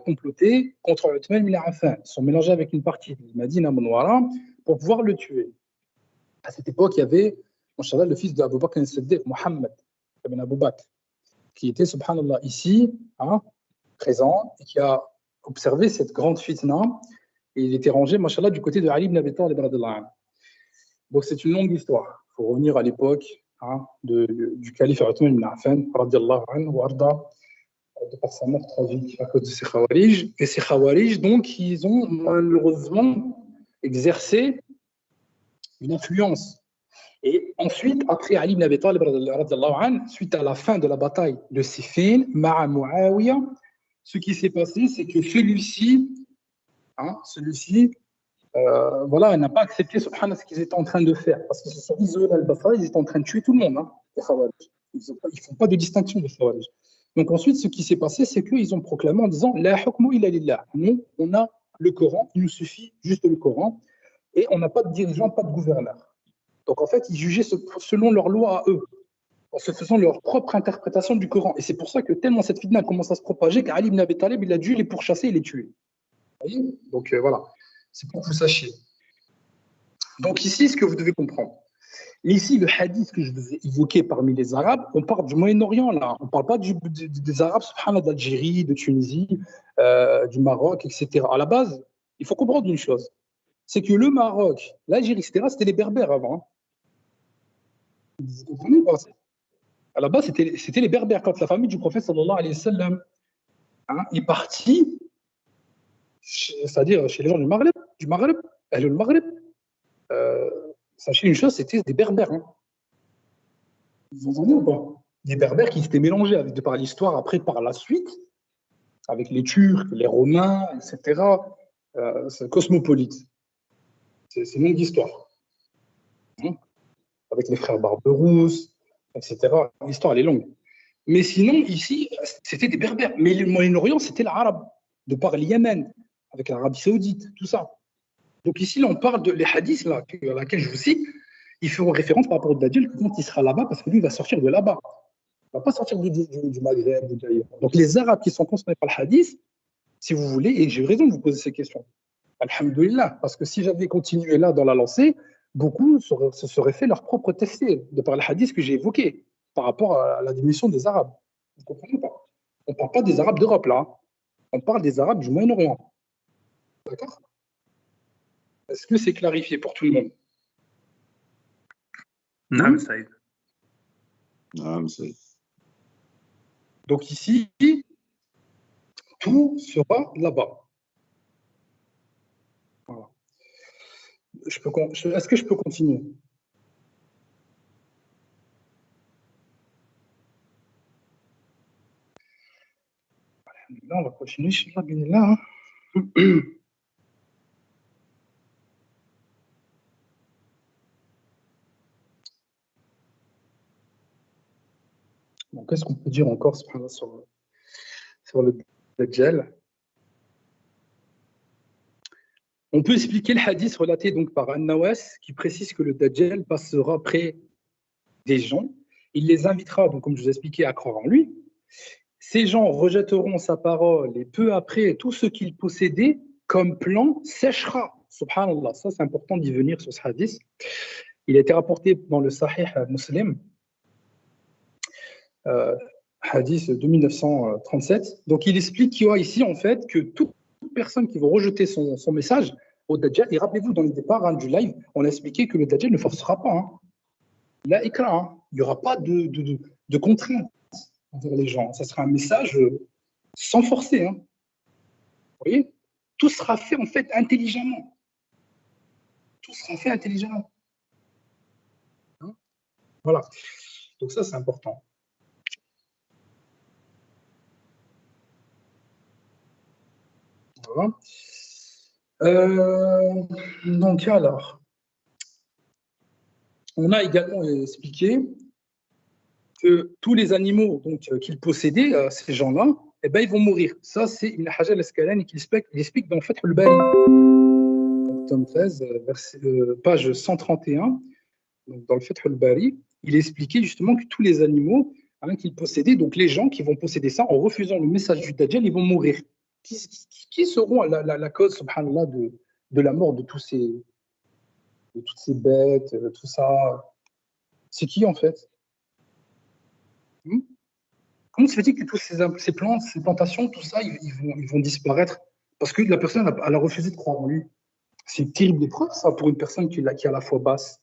comploté contre Uthman ibn Affan. Ils sont mélangés avec une partie de Medina Mounouara pour pouvoir le tuer. À cette époque, il y avait, Inch'Allah, le fils d'Abu Bakr al-Siddiq, Mohammed ibn Abu Bakr, qui était, subhanallah, ici, présent, et qui a observé cette grande fitna. Et il était rangé, mashallah, du côté de Ali ibn Abi Talib. Donc c'est une longue histoire. Il faut revenir à l'époque du calife Uthman ibn Affan, radiallahu anhu, de par sa mort tragique à cause de ces Khawarij. Et ces Khawarij, donc, ils ont malheureusement exercé une influence. Et ensuite, après Ali ibn Abi Talib, radiallahu anhu, suite à la fin de la bataille de Siffin, Ma'a Muawiyah, ce qui s'est passé, c'est que celui-ci voilà, n'a pas accepté subhanallah, ce qu'ils étaient en train de faire. Parce qu'ils se sont isolés à Al-Basra, ils étaient en train de tuer tout le monde, les Khawarij. Ils ne font pas de distinction, les Khawarij. Donc ensuite, ce qui s'est passé, c'est qu'ils ont proclamé en disant La hukmu illa lillah. Nous, on a le Coran, il nous suffit juste le Coran, et on n'a pas de dirigeant, pas de gouverneur. Donc en fait, ils jugeaient selon leur loi à eux, en se faisant leur propre interprétation du Coran. Et c'est pour ça que tellement cette fitna commence à se propager qu'Ali ibn Abi Talib, il a dû les pourchasser et les tuer. Vous voyez? Donc voilà. C'est pour que vous sachiez. Donc ici, ce que vous devez comprendre. Ici, le hadith que je vous ai évoqué parmi les Arabes, on parle du Moyen-Orient, là. On ne parle pas des Arabes, subhanallah, d'Algérie, de Tunisie, du Maroc, etc. À la base, il faut comprendre une chose. C'est que le Maroc, l'Algérie, etc., c'était les Berbères avant. Vous comprenez pas? À la base, c'était les Berbères. Quand la famille du prophète, sallallahu alayhi wa sallam, est partie, c'est-à-dire chez les gens du Maghreb, le Maghreb, sachez une chose, c'était des Berbères. Vous entendez ou pas? Des Berbères qui s'étaient mélangés avec, de par l'histoire, après par la suite, avec les Turcs, les Romains, etc. C'est cosmopolite. C'est une longue histoire. Avec les frères Barberousse, etc. L'histoire, elle est longue. Mais sinon, ici, c'était des Berbères. Mais le Moyen-Orient, c'était l'arabe, de par le Yémen, avec l'Arabie Saoudite, tout ça. Donc ici, là, on parle de les hadiths là, à laquelle je vous cite, ils feront référence par rapport au Dajjal quand il sera là-bas, parce que lui, il va sortir de là-bas. Il ne va pas sortir du Maghreb ou d'ailleurs. Donc les Arabes qui sont concernés par le hadith, si vous voulez, et j'ai eu raison de vous poser ces questions, alhamdoulilah, parce que si j'avais continué là dans la lancée, beaucoup se seraient fait leur propre tafsir de par le hadith que j'ai évoqué par rapport à la diminution des Arabes. Vous ne comprenez pas? On ne parle pas des Arabes d'Europe là, on parle des Arabes du Moyen-Orient. D'accord? Est-ce que c'est clarifié pour tout le monde? Non, Saïd. نعم سيد. Donc ici, tout sera là-bas. Voilà. Est-ce que je peux continuer? Là, on va continuer, Inch'Allah, binillah, hein. Donc, qu'est-ce qu'on peut dire encore subhanallah, sur le Dajjal? On peut expliquer le hadith relaté donc par An-Nawas qui précise que le Dajjal passera près des gens. Il les invitera, donc, comme je vous ai expliqué, à croire en lui. Ces gens rejetteront sa parole et peu après, tout ce qu'ils possédaient comme plan séchera. Subhanallah, ça c'est important d'y venir sur ce hadith. Il a été rapporté dans le Sahih Muslim, hadith de 1937. Donc il explique qu'il y a ici en fait que toute personne qui va rejeter son message au Dajjal, et rappelez-vous dans le départ du live, on a expliqué que le Dajjal ne forcera pas. Hein. La ikra, hein. Il n'y aura pas de contraintes envers les gens. Ça sera un message sans forcer. Hein. Vous voyez? Tout sera fait en fait intelligemment. Tout sera fait intelligemment. Hein? Voilà. Donc ça, c'est important. Voilà. Donc alors, on a également expliqué que tous les animaux qu'ils possédaient, ces gens-là, eh ben, ils vont mourir. Ça, c'est Ibn Hajar al-Asqalani qui explique dans Fath al-Bari, tome 13, page 131, donc dans le Fath al-Bari, il expliquait justement que tous les animaux qu'ils possédaient, donc les gens qui vont posséder ça, en refusant le message du Dajjal, ils vont mourir. Qui seront la cause, subhanallah, de la mort de toutes ces bêtes, tout ça? C'est qui en fait? Comment se fait-il que tous ces plantes, ces plantations, tout ça, ils vont disparaître parce que la personne elle a refusé de croire en lui? C'est une terrible épreuve, ça, pour une personne qui est à la fois basse.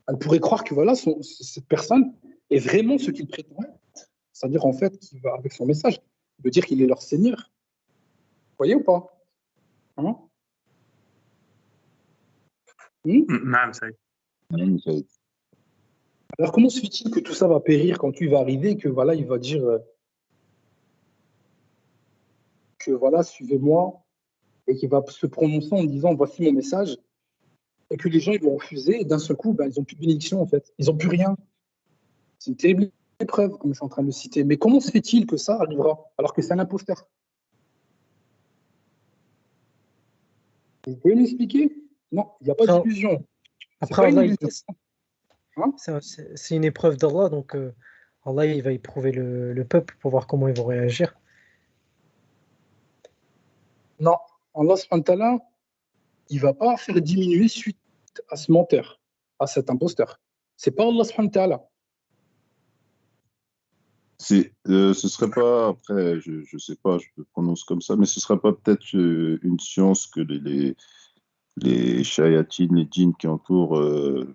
Elle pourrait croire que voilà, cette personne est vraiment ce qu'il prétend être. C'est-à-dire, en fait, qu'il va, avec son message, il veut dire qu'il est leur Seigneur. Vous voyez ou pas? Hein? نعم سيد. نعم سيد. Alors, comment se fait-il que tout ça va périr quand lui va arriver et que voilà, il va dire que voilà, suivez-moi, et qu'il va se prononcer en disant voici mon message, et que les gens ils vont refuser, et d'un seul coup, ben, ils n'ont plus de bénédiction en fait, ils n'ont plus rien. C'est une terrible épreuve, comme je suis en train de le citer. Mais comment se fait-il que ça arrivera alors que c'est un imposteur? Vous pouvez m'expliquer? Non, il n'y a pas d'illusion. Après, Allah, hein? C'est une épreuve d'Allah, donc Allah il va éprouver le peuple pour voir comment ils vont réagir. Non, Allah subhanahu wa ta'ala, il ne va pas faire diminuer suite à ce menteur, à cet imposteur. C'est pas Allah subhanahu wa ta'ala. Ce serait pas, après, je sais pas, je le prononce comme ça, mais ce serait pas peut-être une science que les shayatines, les djinns qui entourent le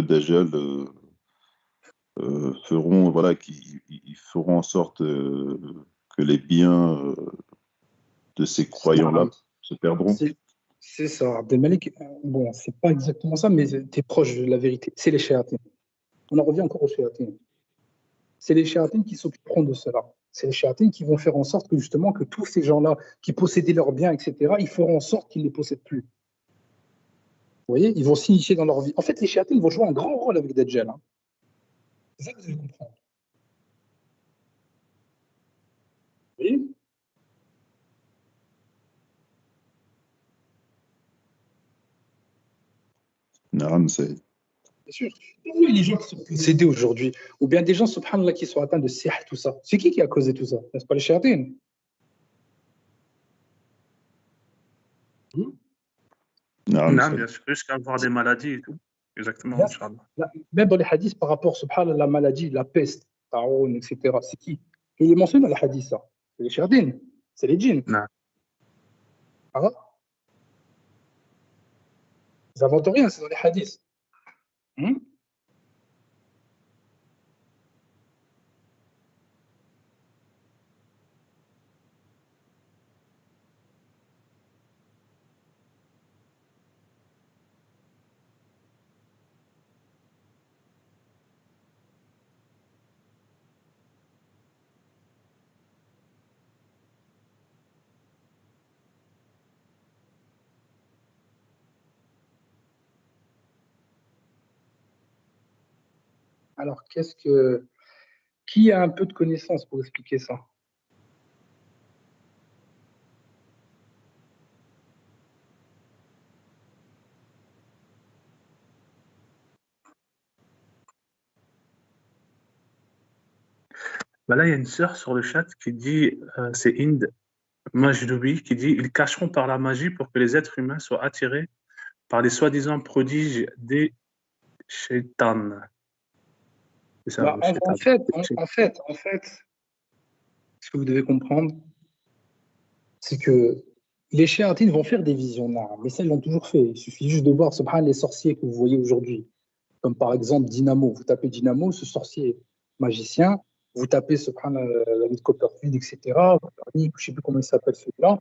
Dajjal feront, voilà, ils feront en sorte que les biens de ces croyants-là se perdront. C'est ça, Abdelmalik. Bon, c'est pas exactement ça, mais tu es proche de la vérité. C'est les shayatines. On en revient encore aux shayatines. C'est les shayatines qui s'occuperont de cela. C'est les shayatines qui vont faire en sorte que justement que tous ces gens-là qui possédaient leurs biens, etc., ils feront en sorte qu'ils ne les possèdent plus. Vous voyez, ils vont s'initier dans leur vie. En fait, les shayatines vont jouer un grand rôle avec Dajjal. Hein. C'est ça que vous devez comprendre. Vous voyez? Naam, c'est Bien sûr. Oui, les gens qui sont possédés aujourd'hui, ou bien des gens, subhanallah, qui sont atteints de sihr, tout ça. C'est qui a causé tout ça? N'est-ce pas les shayatines? نعم bien sûr, jusqu'à avoir des maladies et tout. Exactement, Inch'Allah. Même dans les hadiths par rapport, subhanallah, à la maladie, la peste, Taoun, etc. C'est qui? Il est mentionné dans les hadiths, ça. C'est les shayatines. C'est les djinns. نعم. Ah, ils n'inventent rien, c'est dans les hadiths. Alors, qui a un peu de connaissance pour expliquer ça? Bah là, il y a une sœur sur le chat qui dit, c'est Inde Majdoubi, qui dit ils cacheront par la magie pour que les êtres humains soient attirés par les soi-disant prodiges des shaitans. C'est ça, Bah, le shaitan. en fait, ce que vous devez comprendre, c'est que les shéatines vont faire des visions noires, mais ça, ils l'ont toujours fait. Il suffit juste de voir, subhanallah, les sorciers que vous voyez aujourd'hui, comme par exemple Dynamo. Vous tapez Dynamo, ce sorcier magicien, vous tapez subhanallah, David Copperfield, etc. Je ne sais plus comment il s'appelle celui-là.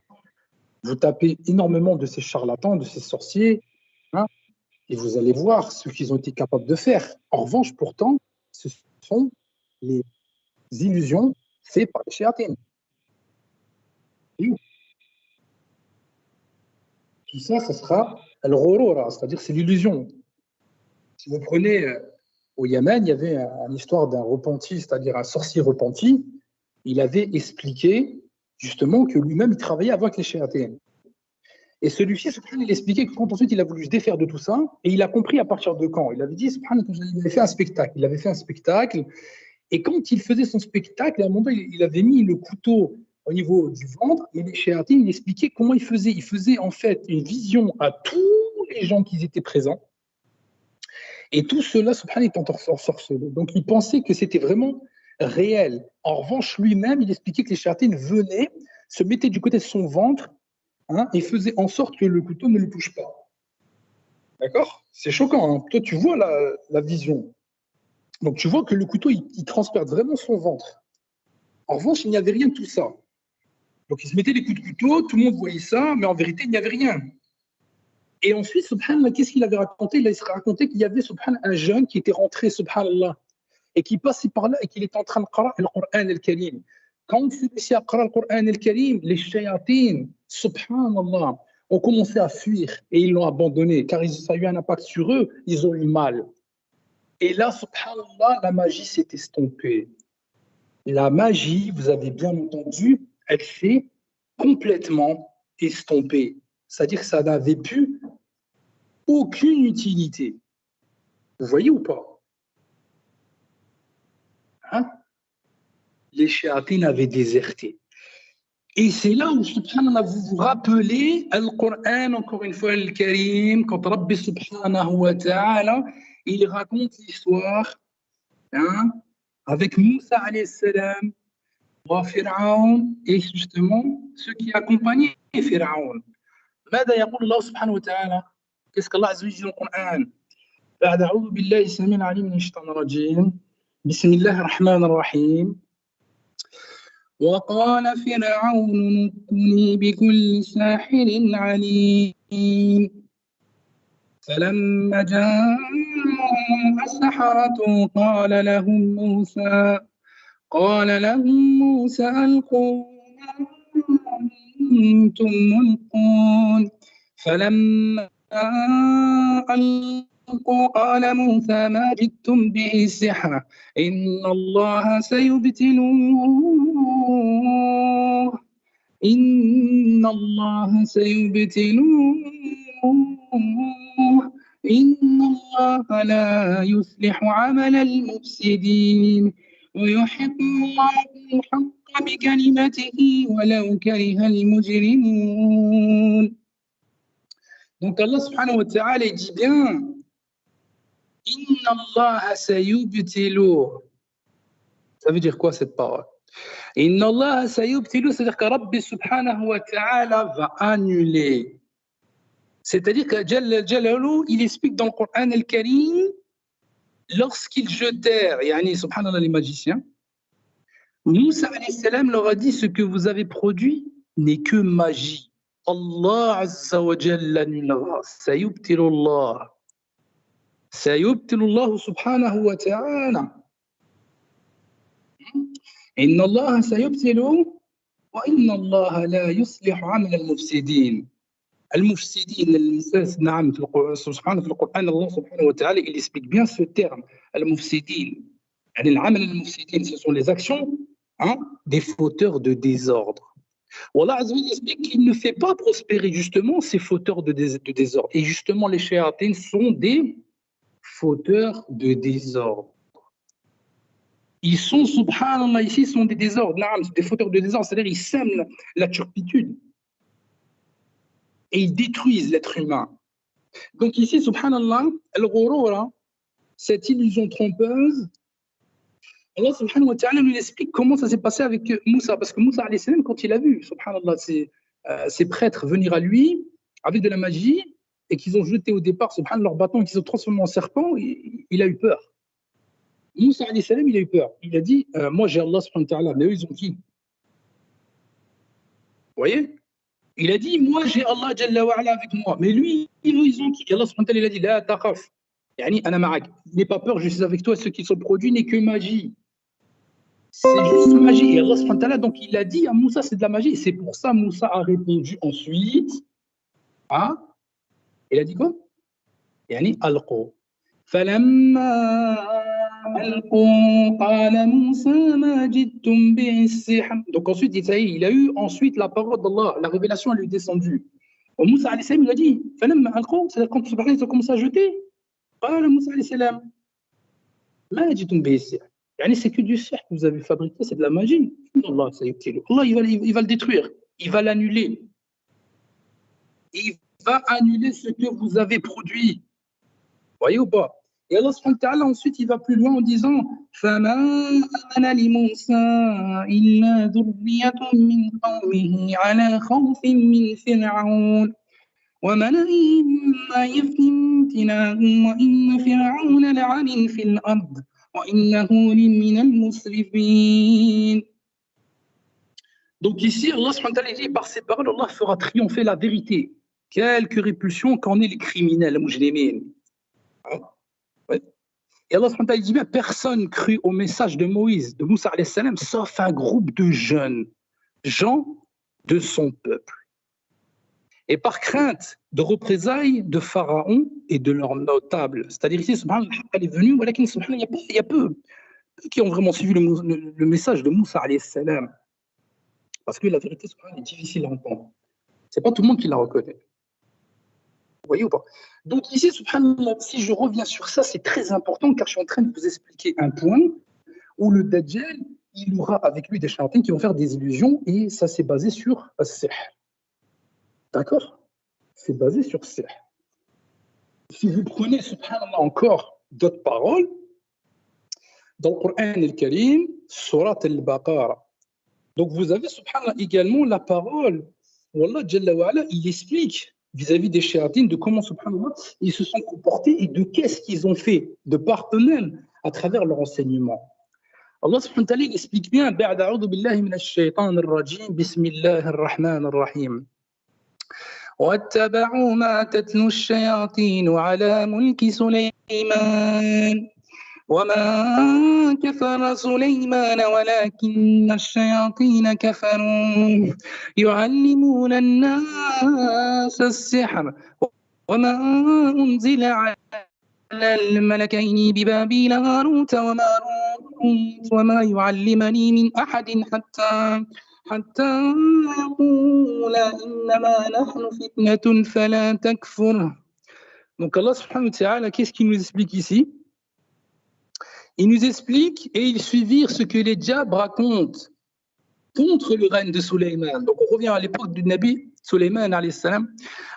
Vous tapez énormément de ces charlatans, de ces sorciers, hein, et vous allez voir ce qu'ils ont été capables de faire. En revanche, pourtant, ce sont les illusions faites par les shéatines. Tout ça, ça sera al-ghurura, c'est-à-dire c'est l'illusion. Si vous prenez au Yémen, il y avait une histoire d'un repenti, c'est-à-dire un sorcier repenti. Il avait expliqué justement que lui-même, il travaillait avec les shéatines. Et celui-ci, il expliquait que quand ensuite il a voulu se défaire de tout ça, et il a compris à partir de quand. Il avait dit, il avait fait un spectacle. Il avait fait un spectacle, et quand il faisait son spectacle, à un moment, il avait mis le couteau au niveau du ventre, et les shéatines, il expliquait comment il faisait. Il faisait en fait une vision à tous les gens qui étaient présents. Et tout cela, subhanallah, est ensorcelé. Donc il pensait que c'était vraiment réel. En revanche, lui-même, il expliquait que les shéatines venaient, se mettaient du côté de son ventre, hein, et faisaient en sorte que le couteau ne le touche pas. D'accord? C'est choquant. Hein. Toi, tu vois la vision. Donc tu vois que le couteau, il transperce vraiment son ventre. En revanche, il n'y avait rien de tout ça. Donc il se mettait des coups de couteau, tout le monde voyait ça, mais en vérité, il n'y avait rien. Et ensuite, subhanallah, qu'est-ce qu'il avait raconté? Il a raconté qu'il y avait, subhanallah, un jeune qui était rentré, subhanallah, et qui passait par là et qu'il était en train de lire le Coran al-Karim. Quand celui-ci a lu le Coran al-Karim, les shayatines, subhanallah, ont commencé à fuir et ils l'ont abandonné car ça a eu un impact sur eux, ils ont eu mal. Et là, subhanallah, la magie s'est estompée. La magie, vous avez bien entendu, elle s'est complètement estompée. C'est-à-dire que ça n'avait plus aucune utilité. Vous voyez ou pas? Hein? Les shéatines avaient déserté. Et c'est là où, subhanallah, vous vous rappelez Al-Qur'an, encore une fois, Al-Karim, quand Rabbi subhanahu wa ta'ala, il raconte l'histoire, hein, avec Moussa alayhi salam, Pharaon, et justement ceux qui accompagnaient Pharaon. ماذا يقول الله سبحانه وتعالى؟ Qu'est-ce qu'Allah Azza wa Jalla dit dans le Coran? بعد أعوذ بالله السميع العليم من الشيطان الرجيم بسم الله الرحمن الرحيم وقال فرعون ائتوني بكل ساحر عليم فلما جاء السحرة قال لهم موسى ألقوا ما أنتم ملقون فلما ألقوا قال موسى ما جئتم به السحر إن الله سيبتلوه إن الله لا يصلح عمل المفسدين ويحق الله الحق بكلمته ولو كره المجرمون. Donc Allah subhanahu wa ta'ala dit bien Inna Allah sayubtilu. Ça veut dire quoi cette parole? Inna Allah sayubtilu, c'est-à-dire que Rabbi subhanahu wa ta'ala va annuler. C'est-à-dire que Jalla Jalalu, il explique dans le Coran al-Karim, lorsqu'ils jetèrent, yani subhanallah les magiciens, Moussa alayhi salam leur a dit ce que vous avez produit n'est que magie. Allah azza wa jalla annulera. Sayubtilu Allah. سيبتل الله سبحانه وتعالى إن الله سيبتل وإن الله لا يصلح عمل المفسدين. نعم في القرآن الله سبحانه وتعالى il explique bien ce terme المفسدين. Ce sont les actions des fauteurs de désordre. Allah Azza wa Jalla explique qu'il ne fait pas prospérer justement ces fauteurs de désordre. Et justement, les shayatins sont des fauteurs de désordre. Ils sont, subhanallah, ici, sont des désordres, des fauteurs de désordre, c'est-à-dire ils sèment la turpitude et ils détruisent l'être humain. Donc ici, subhanallah, al-ghurura, cette illusion trompeuse, Allah subhanahu wa ta'ala nous explique comment ça s'est passé avec Moussa, parce que Moussa, alayhi salam, quand il a vu, subhanallah, ces prêtres venir à lui avec de la magie et qu'ils ont jeté au départ, subhanallah, leur bâton et qu'ils ont transformé en serpent, il a eu peur. Moussa, alayhi salam, il a eu peur. Il a dit, moi j'ai Allah subhanahu wa ta'ala, mais eux, ils ont qui? Vous voyez? Il a dit, moi j'ai Allah Jalla wa ala avec moi, mais lui, ils ont qui? Et Allah subhanahu wa ta'ala, il a dit, la taqaf, yani ana ma'ak. N'aie pas peur, je suis avec toi, ce qui sont produits n'est que magie. C'est juste magie. Et Allah subhanahu wa ta'ala, donc il a dit à Moussa, c'est de la magie. C'est pour ça Moussa a répondu ensuite. Il a dit quoi? Yani alqo. فلما ألقوا قال موسى ما جئتم به السحر. Donc ensuite, il a eu ensuite la parole d'Allah, la révélation elle lui est descendue. Et Moussa alayhi salam, il a dit فلما ألقوا, c'est-à-dire quand ils ont commencé à jeter, قال موسى alayhi salam ما جئتم به السحر. C'est que du sihr que vous avez fabriqué, c'est de la magie. Allah, il va le détruire, il va l'annuler. Il va annuler ce que vous avez produit. Voyez ou pas? Et Allah subhanahu wa ta'ala, ensuite, il va plus loin en disant فَمَا أَمَنَ لِمُوسَىٰ إِلَّا ذُرِّيَّةٌ مِّنْ قَوْمِهِ عَلَىٰ خَوْفٍ مِّنْ فِرْعَوْنَ وَمَلَئِهِم مَّا يَفْتِنَانَهُمْ وَإِنَّ فِرْعَوْنَ لَعَالٍ فِي الْأَرْضِ وَإِنَّهُ لَمِنَ الْمُسْرِفِينَ. Donc ici, Allah subhanahu wa ta'ala dit, par ces paroles, Allah fera triompher la vérité, quelque répulsion qu'en aient les criminels, les mujrimin. Et Allah subhanahu wa ta'ala dit bien, personne crut au message de Moïse, de Moussa alayhi salam, sauf un groupe de jeunes gens de son peuple. Et par crainte de représailles de Pharaon et de leurs notables. C'est-à-dire ici, subhanallah, elle est venue, il y a peu qui ont vraiment suivi le message de Moussa alayhi salam. Parce que la vérité, subhanallah, est difficile à entendre. Ce n'est pas tout le monde qui la reconnaît. Vous voyez ou pas? Donc ici, subhanallah, si je reviens sur ça, c'est très important car je suis en train de vous expliquer un point où le Dajjal, il aura avec lui des shayatins qui vont faire des illusions et ça c'est basé sur as-sihr. D'accord? C'est basé sur sihr. Si vous prenez, subhanallah, encore d'autres paroles, dans le Coran al-Karim, Surat al-Baqara. Donc vous avez, subhanallah, également la parole où Allah Jalla wa ala, il explique vis-à-vis des shayatins de comment, subhanallah, ils se sont comportés et de qu'est-ce qu'ils ont fait de par eux-mêmes à travers leur enseignement. Allah subhanahu wa ta'ala il explique bien بعد أعوذ بالله من الشيطان الرجيم بسم الله الرحمن الرحيم واتبعوا ما تتلو الشياطين على ملك سليمان وما كفر سليمان ولكن الشياطين كفروا يعلمون الناس السحر وما أنزل على الملكين ببابل هاروت وماروت وما يعلمني من أحد حتى يقول إنما نحن فتنة فلا تكفر. Donc Allah subhanahu wa ta'ala, qu'est-ce qu'il nous explique ici? Il nous explique et ils suivirent ce que les diables racontent contre le règne de Sulayman. Donc on revient à l'époque du Nabi Sulayman alayhi salam,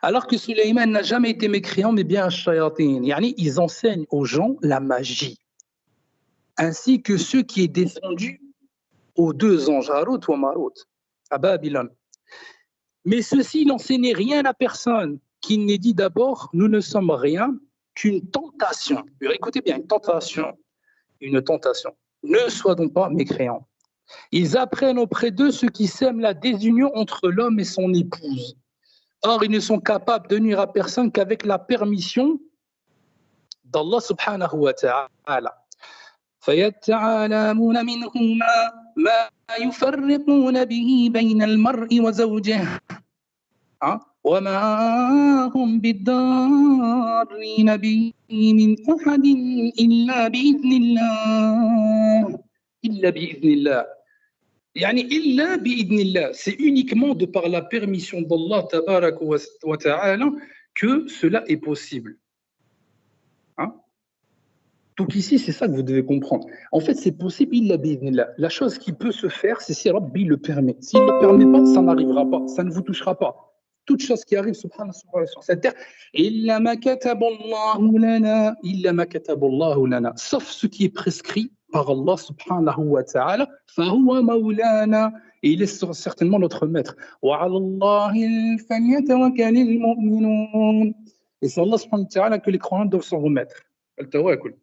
alors que Sulayman n'a jamais été mécréant mais bien un shayatin. Yani, ils enseignent aux gens la magie, ainsi que ce qui est descendu aux deux anges, Harut ou Marut, à Babylone. Mais ceci n'enseignait rien à personne, qu'il n'ait dit d'abord, nous ne sommes rien qu'une tentation. Écoutez bien, une tentation. Ne sois donc pas mécréants. Ils apprennent auprès d'eux ce qui sème la désunion entre l'homme et son épouse. Or, ils ne sont capables de nuire à personne qu'avec la permission d'Allah subhanahu wa ta'ala. فَيَتَّعَلَمُونَ مِنْهُمَا مَا يُفَرِّقُونَ بِهِ بَيْنَ الْمَرْءِ وَزَوْجِهِ وما هم بالضارين به من أحد إلا بإذن الله إلا بإذن الله يعني إلا بإذن الله c'est uniquement de par la permission d'Allah tabarak wa ta'ala que cela est possible. Hein? Donc ici, c'est ça que vous devez comprendre. En fait, c'est possible, illa bi'idhnillah. La chose qui peut se faire, c'est si Rabbi le permet. S'il ne le permet pas, ça n'arrivera pas, ça ne vous touchera pas. Toute chose qui arrive, subhanallah, sur cette terre, illa ma kataballahu lana, illa ma kataballahu lana. Sauf ce qui est prescrit par Allah subhanahu wa ta'ala, fahuwa mawlana. Et il est certainement notre maître. Wa 'ala Allahi falyatawakkalil mu'minun. Et c'est Allah subhanahu wa ta'ala que les croyants doivent s'en remettre. Al-tawakkul.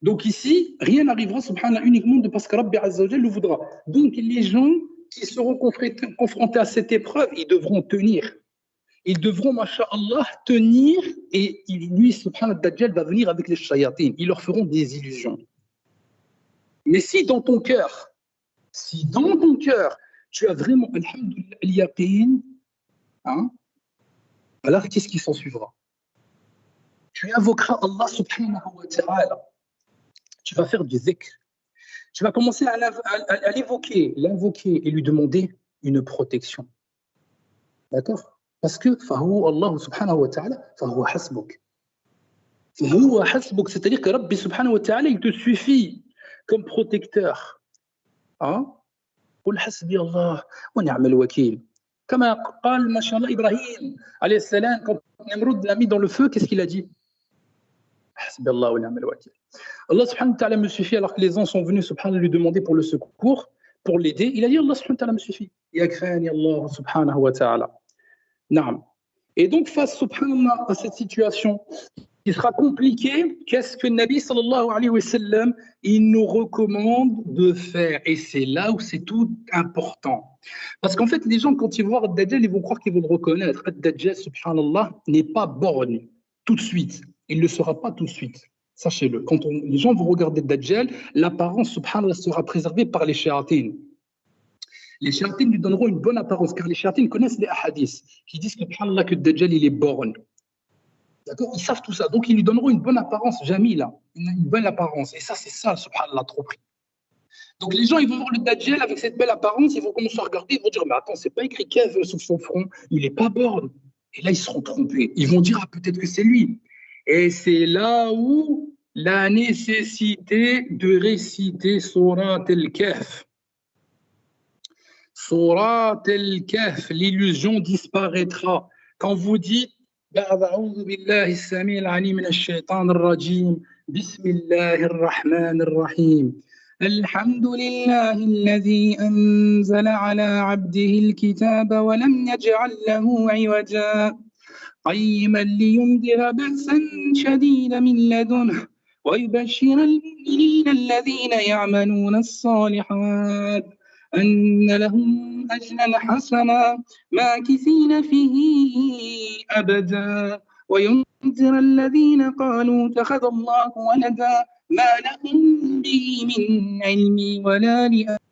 Donc ici, rien n'arrivera, subhanallah, uniquement de parce que Rabbi Azza wa Jalla le voudra. Donc les gens qui seront confrontés à cette épreuve, ils devront tenir. Ils devront, masha'Allah, tenir et lui, subhanallah, Dajjal va venir avec les shayatines. Ils leur feront des illusions. Mais si dans ton cœur, tu as vraiment, alhamdulillah, al-yaqin, hein, alors qu'est-ce qui s'en suivra? Tu invoqueras Allah subhanahu wa ta'ala. Tu vas faire du dhikr. Tu vas commencer à l'invoquer et lui demander une protection. D'accord? Parce que Allah subhanahu wa ta'ala, fahuwa hasbuk. Fahuwa hasbuk, c'est-à-dire que Rabbi subhanahu wa ta'ala, il te suffit comme protecteur. Hein? Qul hasbi Allah wa ni'mal wakil. Comme قال ما شاء الله Ibrahim alayhi salam, quand Nimrod l'a mis dans le feu, qu'est-ce qu'il a dit? Hasbi Allah wa ni'mal wakil. Allah subhanahu wa ta'ala me suffit, alors que les gens sont venus subhanahu lui demander pour le secours, pour l'aider. Il a dit Allah subhanahu wa ta'ala me suffit. Yakrani Allah subhanahu wa ta'ala. Naam. Et donc face subhanallah à cette situation qui sera compliquée, qu'est-ce que le Nabi sallallahu alayhi wa sallam il nous recommande de faire? Et c'est là où c'est tout important. Parce qu'en fait, les gens, quand ils vont voir Dajjal, ils vont croire qu'ils vont le reconnaître. Dajjal, subhanallah, n'est pas borné tout de suite. Il ne le sera pas tout de suite. Sachez-le. Quand les gens vont regarder Dajjal, l'apparence, subhanallah, sera préservée par les shayatines. Les shayatines lui donneront une bonne apparence, car les shayatines connaissent les hadiths qui disent subhanallah, que Dajjal, il est borné. D'accord? Ils savent tout ça. Donc, ils lui donneront une bonne apparance, jamila, une belle apparence. Et ça, c'est ça, subhanallah, trop pris. Donc, les gens, ils vont voir le Dajjal avec cette belle apparence, ils vont commencer à regarder, ils vont dire, mais attends, c'est pas écrit Kev sur son front, il n'est pas borné. Et là, ils seront trompés. Ils vont dire, ah, peut-être que c'est lui. Et c'est là où la nécessité de réciter Surat al-Kahf. Surat al-Kahf, l'illusion disparaîtra. Quand vous dites, أعوذ بالله السميع العليم من الشيطان الرجيم بسم الله الرحمن الرحيم الحمد لله الذي أنزل على عبده الكتاب ولم يجعل له عوجا قيما لينذر بأسا شديدا من لدنه ويبشر المؤمنين الذين يعملون الصالحات أن لهم أجرا حسنا ماكثين فيه أبدا وينذر الذين قالوا اتخذ الله ولدا ما لهم به من علم ولا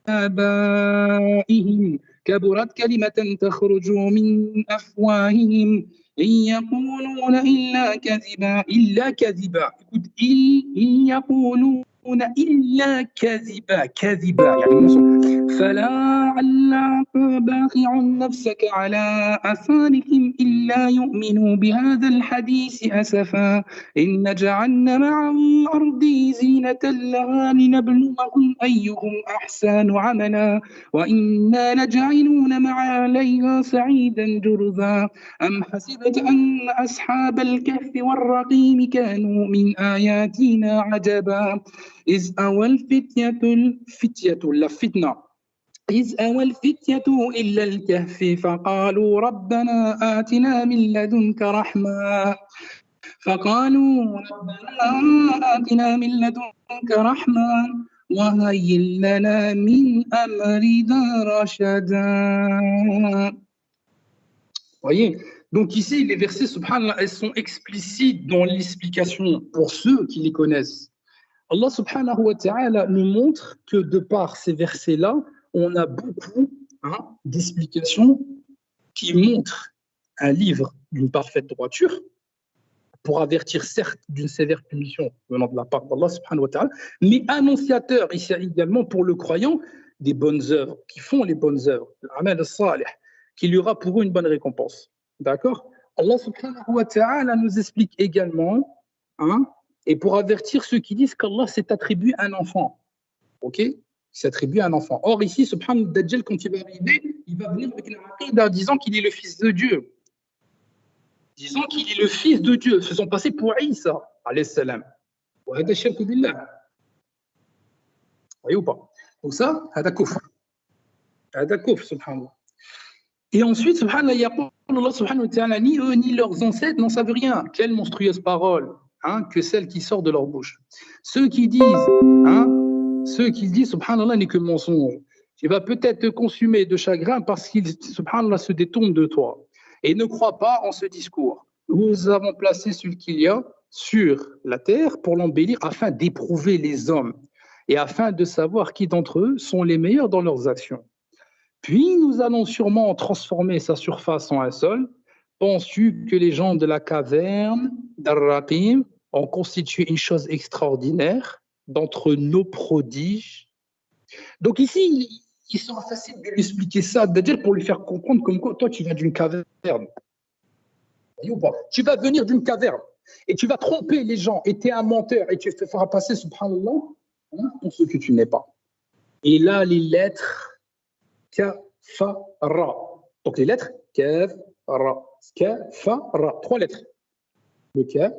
لآبائهم كبرت كلمة تخرج من أفواههم إن يقولون إلا كذبا إن يقولون إلا كذبا يعني فلا علّاك باخع نفسك على أثارهم إلا يؤمنوا بهذا الحديث أسفا إن جعلنا مع الأرض زينة لها لنبلوهم أيهم أحسن عملا وإنا لجاعلون ما عليها سعيدا جرذا أم حسبت أن أصحاب الكهف والرقيم كانوا من آياتنا عجبا إذ أوى الفتية إلا الكهف فقالوا ربنا آتنا من لدنك رحمة وهيئ لنا من أمرنا رشدا. Voyez, donc ici les versets subhanallah, elles sont explicites dans l'explication pour ceux qui les connaissent. Allah subhanahu wa ta'ala nous montre que de par ces versets-là, on a beaucoup d'explications qui montrent un livre d'une parfaite droiture pour avertir certes d'une sévère punition venant de la part d'Allah subhanahu wa ta'ala, mais annonciateur ici également pour le croyant des bonnes œuvres, qui font les bonnes œuvres, l'amal salih, qu'il y aura pour eux une bonne récompense. D'accord? Allah subhanahu wa ta'ala nous explique également, et pour avertir ceux qui disent qu'Allah s'est attribué un enfant. Ok? Il s'attribue un enfant. Or ici, subhanahu Dajjal, quand il va arriver, il va venir avec une aqida disant qu'il est le fils de Dieu. Disant qu'il est le fils de Dieu, faisant passer pour Isa, alayhi salam. Wa hada shirk billah. Voyez ou pas? Donc ça, hada kufr. Hada kufr, subhanallah. Et ensuite, subhanallah, il y a pas Allah subhanahu wa ta'ala, ni eux, ni leurs ancêtres n'en savent rien. Quelle monstrueuse parole, que celle qui sort de leur bouche. Ceux qui disent, subhanallah, n'est que mensonge. Tu vas peut-être te consumer de chagrin parce qu'ils, subhanallah, se détournent de toi. Et ne crois pas en ce discours. Nous avons placé celui qu'il y a sur la terre pour l'embellir afin d'éprouver les hommes et afin de savoir qui d'entre eux sont les meilleurs dans leurs actions. Puis nous allons sûrement transformer sa surface en un sol. Penses-tu que les gens de la caverne d'Ar-Raqim ont constitué une chose extraordinaire d'entre nos prodiges? Donc ici, il sera facile de lui expliquer ça, c'est-à-dire pour lui faire comprendre comme quoi toi tu viens d'une caverne. Tu vas venir d'une caverne et tu vas tromper les gens et tu es un menteur et tu te feras passer, subhanallah, pour ce que tu n'es pas. Et là, les lettres Kafara. Donc les lettres Kafara. Kafara. 3 lettres. Le Ka,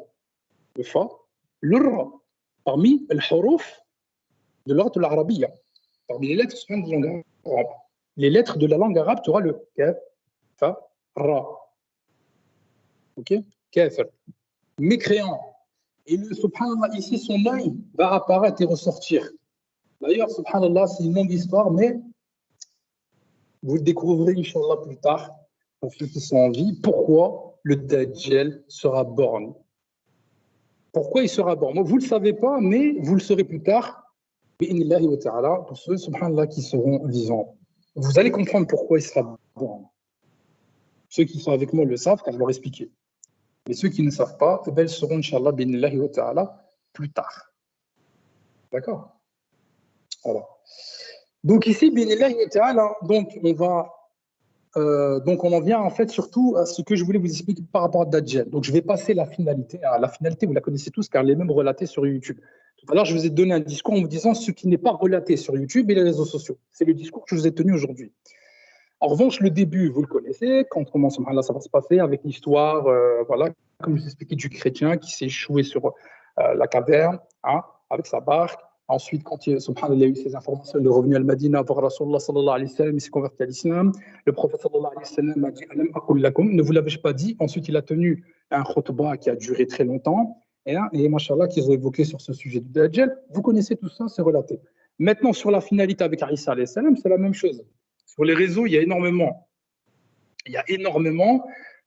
le Fa, le Ra. Parmi les huruf de l'ordre de l'Arabia. Parmi les lettres de la langue arabe. Les lettres de la langue arabe, tu auras le Kaf, Fa, Ra. Ok? Kafir. Mécréant. Et le subhanallah, ici, son œil va apparaître et ressortir. D'ailleurs, subhanallah, c'est une longue histoire, mais vous le découvrirez, Inch'Allah, plus tard, pour ceux qui sont en vie, pourquoi le Dajjal sera borgne. Pourquoi il sera borgne? Vous ne le savez pas, mais vous le saurez plus tard, pour ceux, subhanallah, qui seront vivants. Vous allez comprendre pourquoi il sera borgne. Ceux qui sont avec moi le savent, car je leur ai expliqué. Mais ceux qui ne savent pas, ils seront, Inch'Allah, plus tard. D'accord? Voilà. Donc ici, donc on en vient en fait surtout à ce que je voulais vous expliquer par rapport à Dajjal. Donc je vais passer la finalité. La finalité, vous la connaissez tous car elle est même relatée sur YouTube. Tout à l'heure, je vous ai donné un discours en vous disant ce qui n'est pas relaté sur YouTube et les réseaux sociaux. C'est le discours que je vous ai tenu aujourd'hui. En revanche, le début, vous le connaissez. Quand on commence, ça va se passer avec l'histoire, voilà, comme je vous ai expliqué, du chrétien qui s'est échoué sur la caverne, avec sa barque. Ensuite, quand il a eu ces informations, il est revenu à Al-Madina voir Rasulullah sallallahu alayhi wa sallam, il s'est converti à l'islam. Le prophète sallallahu alayhi wa sallam a dit Alam aqul lakum, ne vous l'avez pas dit. Ensuite, il a tenu un khutbah qui a duré très longtemps. Et machallah, qu'ils ont évoqué sur ce sujet du Dajjal. Vous connaissez tout ça, c'est relaté. Maintenant, sur la finalité avec Isa alayhi salam, c'est la même chose. Sur les réseaux, il y a énormément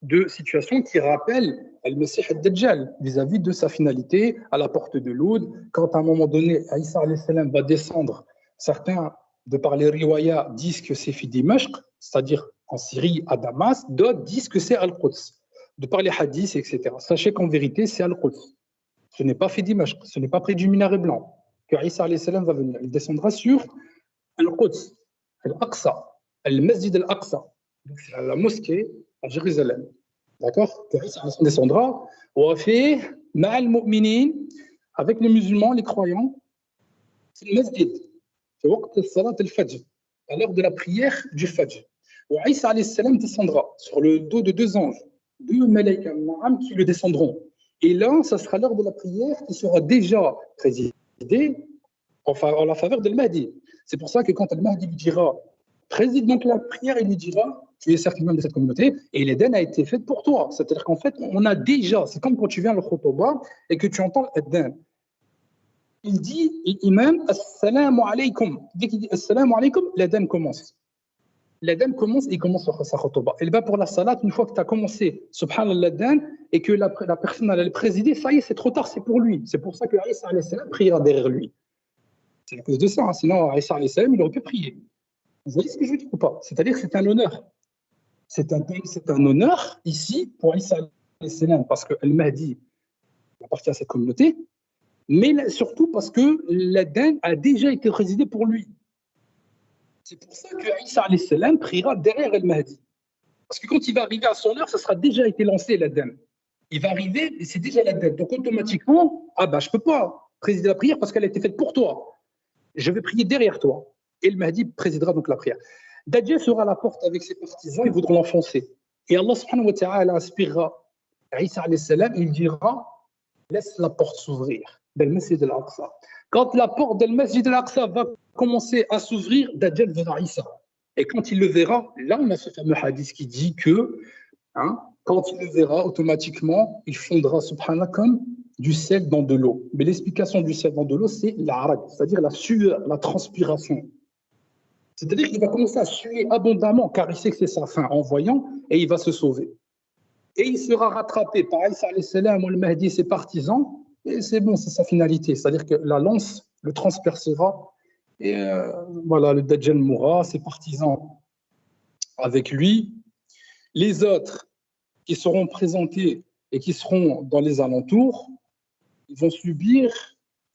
de situations qui rappellent Al-Masih al-Dajjal vis-à-vis de sa finalité à la porte de l'Oud. Quand à un moment donné, Isa alayhi salam va descendre, certains, de par les riwayas, disent que c'est Dimashq, c'est-à-dire en Syrie, à Damas, d'autres disent que c'est Al-Quds, de par les hadiths, etc. Sachez qu'en vérité, c'est Al-Quds. Ce n'est pas Dimashq, ce n'est pas près du minaret blanc que Isa alayhi salam va venir. Il descendra sur Al-Quds, Al-Aqsa, Al-Masjid Al-Aqsa, la mosquée à Jérusalem. D'accord? Isa descendra avec les musulmans, les croyants. C'est le masjid. C'est à l'heure de la prière du Fajr. Isa alayhi salam descendra sur le dos de 2 anges, 2 malaïkas qui le descendront. Et là, ça sera l'heure de la prière qui sera déjà présidée en la faveur de Mahdi. C'est pour ça que quand Al-Mahdi lui dira préside donc la prière, il lui dira tu es certainement de cette communauté et l'Éden a été fait pour toi. C'est-à-dire qu'en fait, on a déjà, c'est comme quand tu viens à l'Khutuba et que tu entends l'Éden. Il dit, l'imam, Assalamu alaykum. Dès qu'il dit Assalamu alaykum, l'Éden commence. L'Éden commence et il commence sa Khutuba. Et bien pour la salat, une fois que tu as commencé, subhanallah, l'Éden, et que la personne allait le présider, ça y est, c'est trop tard, c'est pour lui. C'est pour ça que Isa alayhi salam priera derrière lui. C'est à cause de ça, sinon Isa alayhi salam, il aurait pu prier. Vous voyez ce que je veux dire ou pas? C'est-à-dire que c'est un honneur. c'est un honneur ici pour Isa alayhi salam, parce que Al-Mahdi appartient à cette communauté, mais surtout parce que l'Adhan a déjà été résidé pour lui. C'est pour ça que Isa alayhi salam priera derrière Al-Mahdi. Parce que quand il va arriver à son heure, ça sera déjà été lancé l'Adhan. Il va arriver et c'est déjà l'Adhan. Donc automatiquement, je ne peux pas présider la prière parce qu'elle a été faite pour toi. Je vais prier derrière toi. Et le Mahdi présidera donc la prière. Dajjal sera à la porte avec ses partisans, ils voudront l'enfoncer. Et Allah subhanahu wa ta'ala inspirera Isa alayhi salam, il dira laisse la porte s'ouvrir del Masjid al-Aqsa. Quand la porte del Masjid al-Aqsa va commencer à s'ouvrir, Dajjal verra Isa. Et quand il le verra, là on a ce fameux hadith qui dit que quand il le verra, automatiquement, il fondra subhanallah comme du sel dans de l'eau. Mais l'explication du sel dans de l'eau, c'est l'araq, c'est-à-dire la sueur, la transpiration. C'est-à-dire qu'il va commencer à suer abondamment, car il sait que c'est sa fin en voyant, et il va se sauver. Et il sera rattrapé par Isa alayhi salam, al-Mahdi et ses partisans, et c'est bon, c'est sa finalité. C'est-à-dire que la lance le transpercera, et voilà, le Dajjal mourra, ses partisans avec lui. Les autres qui seront présentés et qui seront dans les alentours, ils vont subir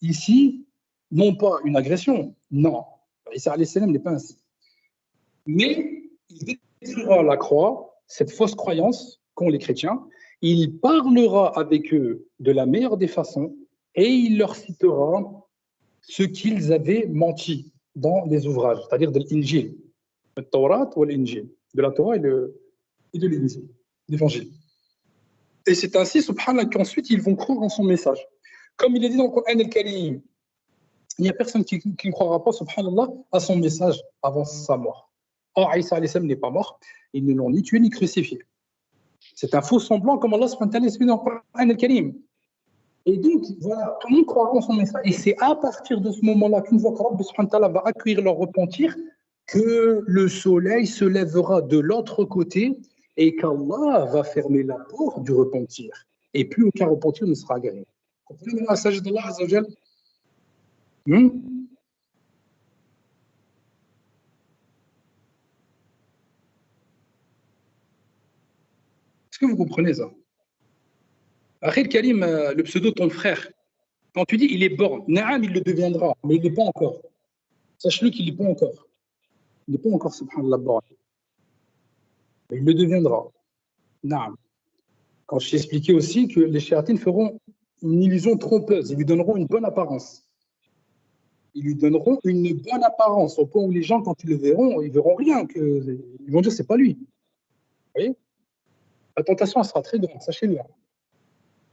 ici, non pas une agression, non. Isa alayhi salam n'est pas ainsi. Mais il détruira la croix, cette fausse croyance qu'ont les chrétiens, il parlera avec eux de la meilleure des façons et il leur citera ce qu'ils avaient menti dans les ouvrages, c'est-à-dire de l'Injil, le Torah ou l'Injil, de la Torah et de l'Injil, l'Évangile. Et c'est ainsi, subhanallah, qu'ensuite ils vont croire en son message. Comme il est dit dans le Coran al-Karim, il n'y a personne qui ne croira pas, subhanallah, à son message avant sa mort. Or, Isa alayhi salam n'est pas mort, ils ne l'ont ni tué ni crucifié. C'est un faux semblant, comme Allah subhanahu wa ta'ala explique dans le Coran al-Karim. Et donc, voilà, tout le monde croira en son message. Et c'est à partir de ce moment-là qu'une fois qu'Allah subhanahu wa ta'ala va accueillir leur repentir, que le soleil se lèvera de l'autre côté et qu'Allah va fermer la porte du repentir. Et plus aucun repentir ne sera agréé. Comprenez maintenant la sagesse d'Allah Azza wa Jal? Est-ce que vous comprenez ça? Akhil Karim, le pseudo ton frère, quand tu dis il est born, Naam, il le deviendra, mais il n'est pas encore. Sache-le qu'il n'est pas encore. Il n'est pas encore, subhanallah, born. Mais il le deviendra. Naam. Quand je t'ai expliqué aussi que les shéatines feront une illusion trompeuse, ils lui donneront une bonne apparence. Ils lui donneront une bonne apparence, au point où les gens, quand ils le verront, ils verront rien. Ils vont dire c'est pas lui. Vous voyez? La tentation elle sera très grande, sachez-le.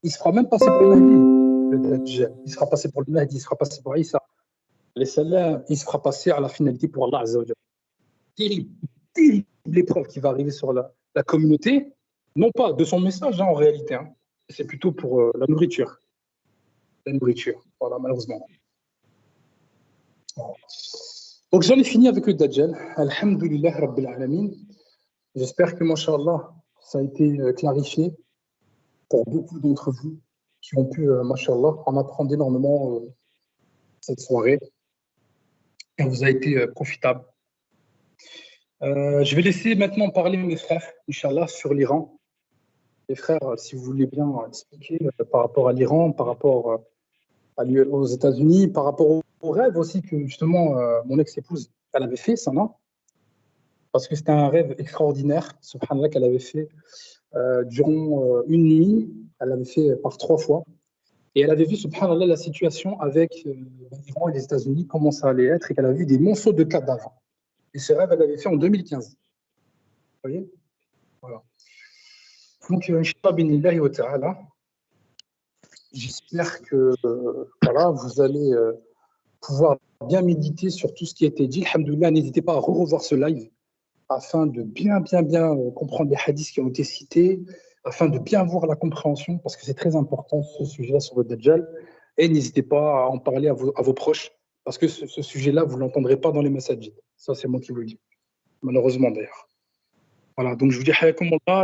Il se fera même passer pour le Mahdi, le Dajjal. Il sera passé pour le Mahdi, il sera passé pour Isa. Il se fera passer à la finalité pour Allah Azza wa Jal. Terrible épreuve qui va arriver sur la communauté, non pas de son message en réalité, c'est plutôt pour la nourriture. La nourriture, voilà, malheureusement. Donc j'en ai fini avec le Dajjal. Alhamdulillah Rabbil Alamin. J'espère que, mashallah, ça a été clarifié pour beaucoup d'entre vous qui ont pu, mashallah, en apprendre énormément cette soirée. Et vous a été profitable. Je vais laisser maintenant parler mes frères, Inch'Allah, sur l'Iran. Les frères, si vous voulez bien expliquer par rapport à l'Iran, par rapport aux États-Unis, par rapport au rêve aussi que justement mon ex-épouse, elle avait fait, ça, non? Parce que c'était un rêve extraordinaire, subhanallah, qu'elle avait fait durant une nuit, elle l'avait fait par 3 fois. Et elle avait vu, subhanallah, la situation avec l'Iran et les États-Unis, comment ça allait être, et qu'elle a vu des monceaux de cadavres. Et ce rêve, elle l'avait fait en 2015. Vous voyez? Voilà. Donc, Inch'Allah, binillahi wa ta'ala, j'espère que voilà, vous allez pouvoir bien méditer sur tout ce qui a été dit. Alhamdoulilah, n'hésitez pas à revoir ce live afin de bien comprendre les hadiths qui ont été cités, afin de bien voir la compréhension, parce que c'est très important ce sujet-là sur le Dajjal. Et n'hésitez pas à en parler à vos proches, parce que ce sujet-là, vous ne l'entendrez pas dans les masajid. Ça, c'est moi qui vous le dis. Malheureusement, d'ailleurs. Voilà, donc je vous dis, hayakum Allah.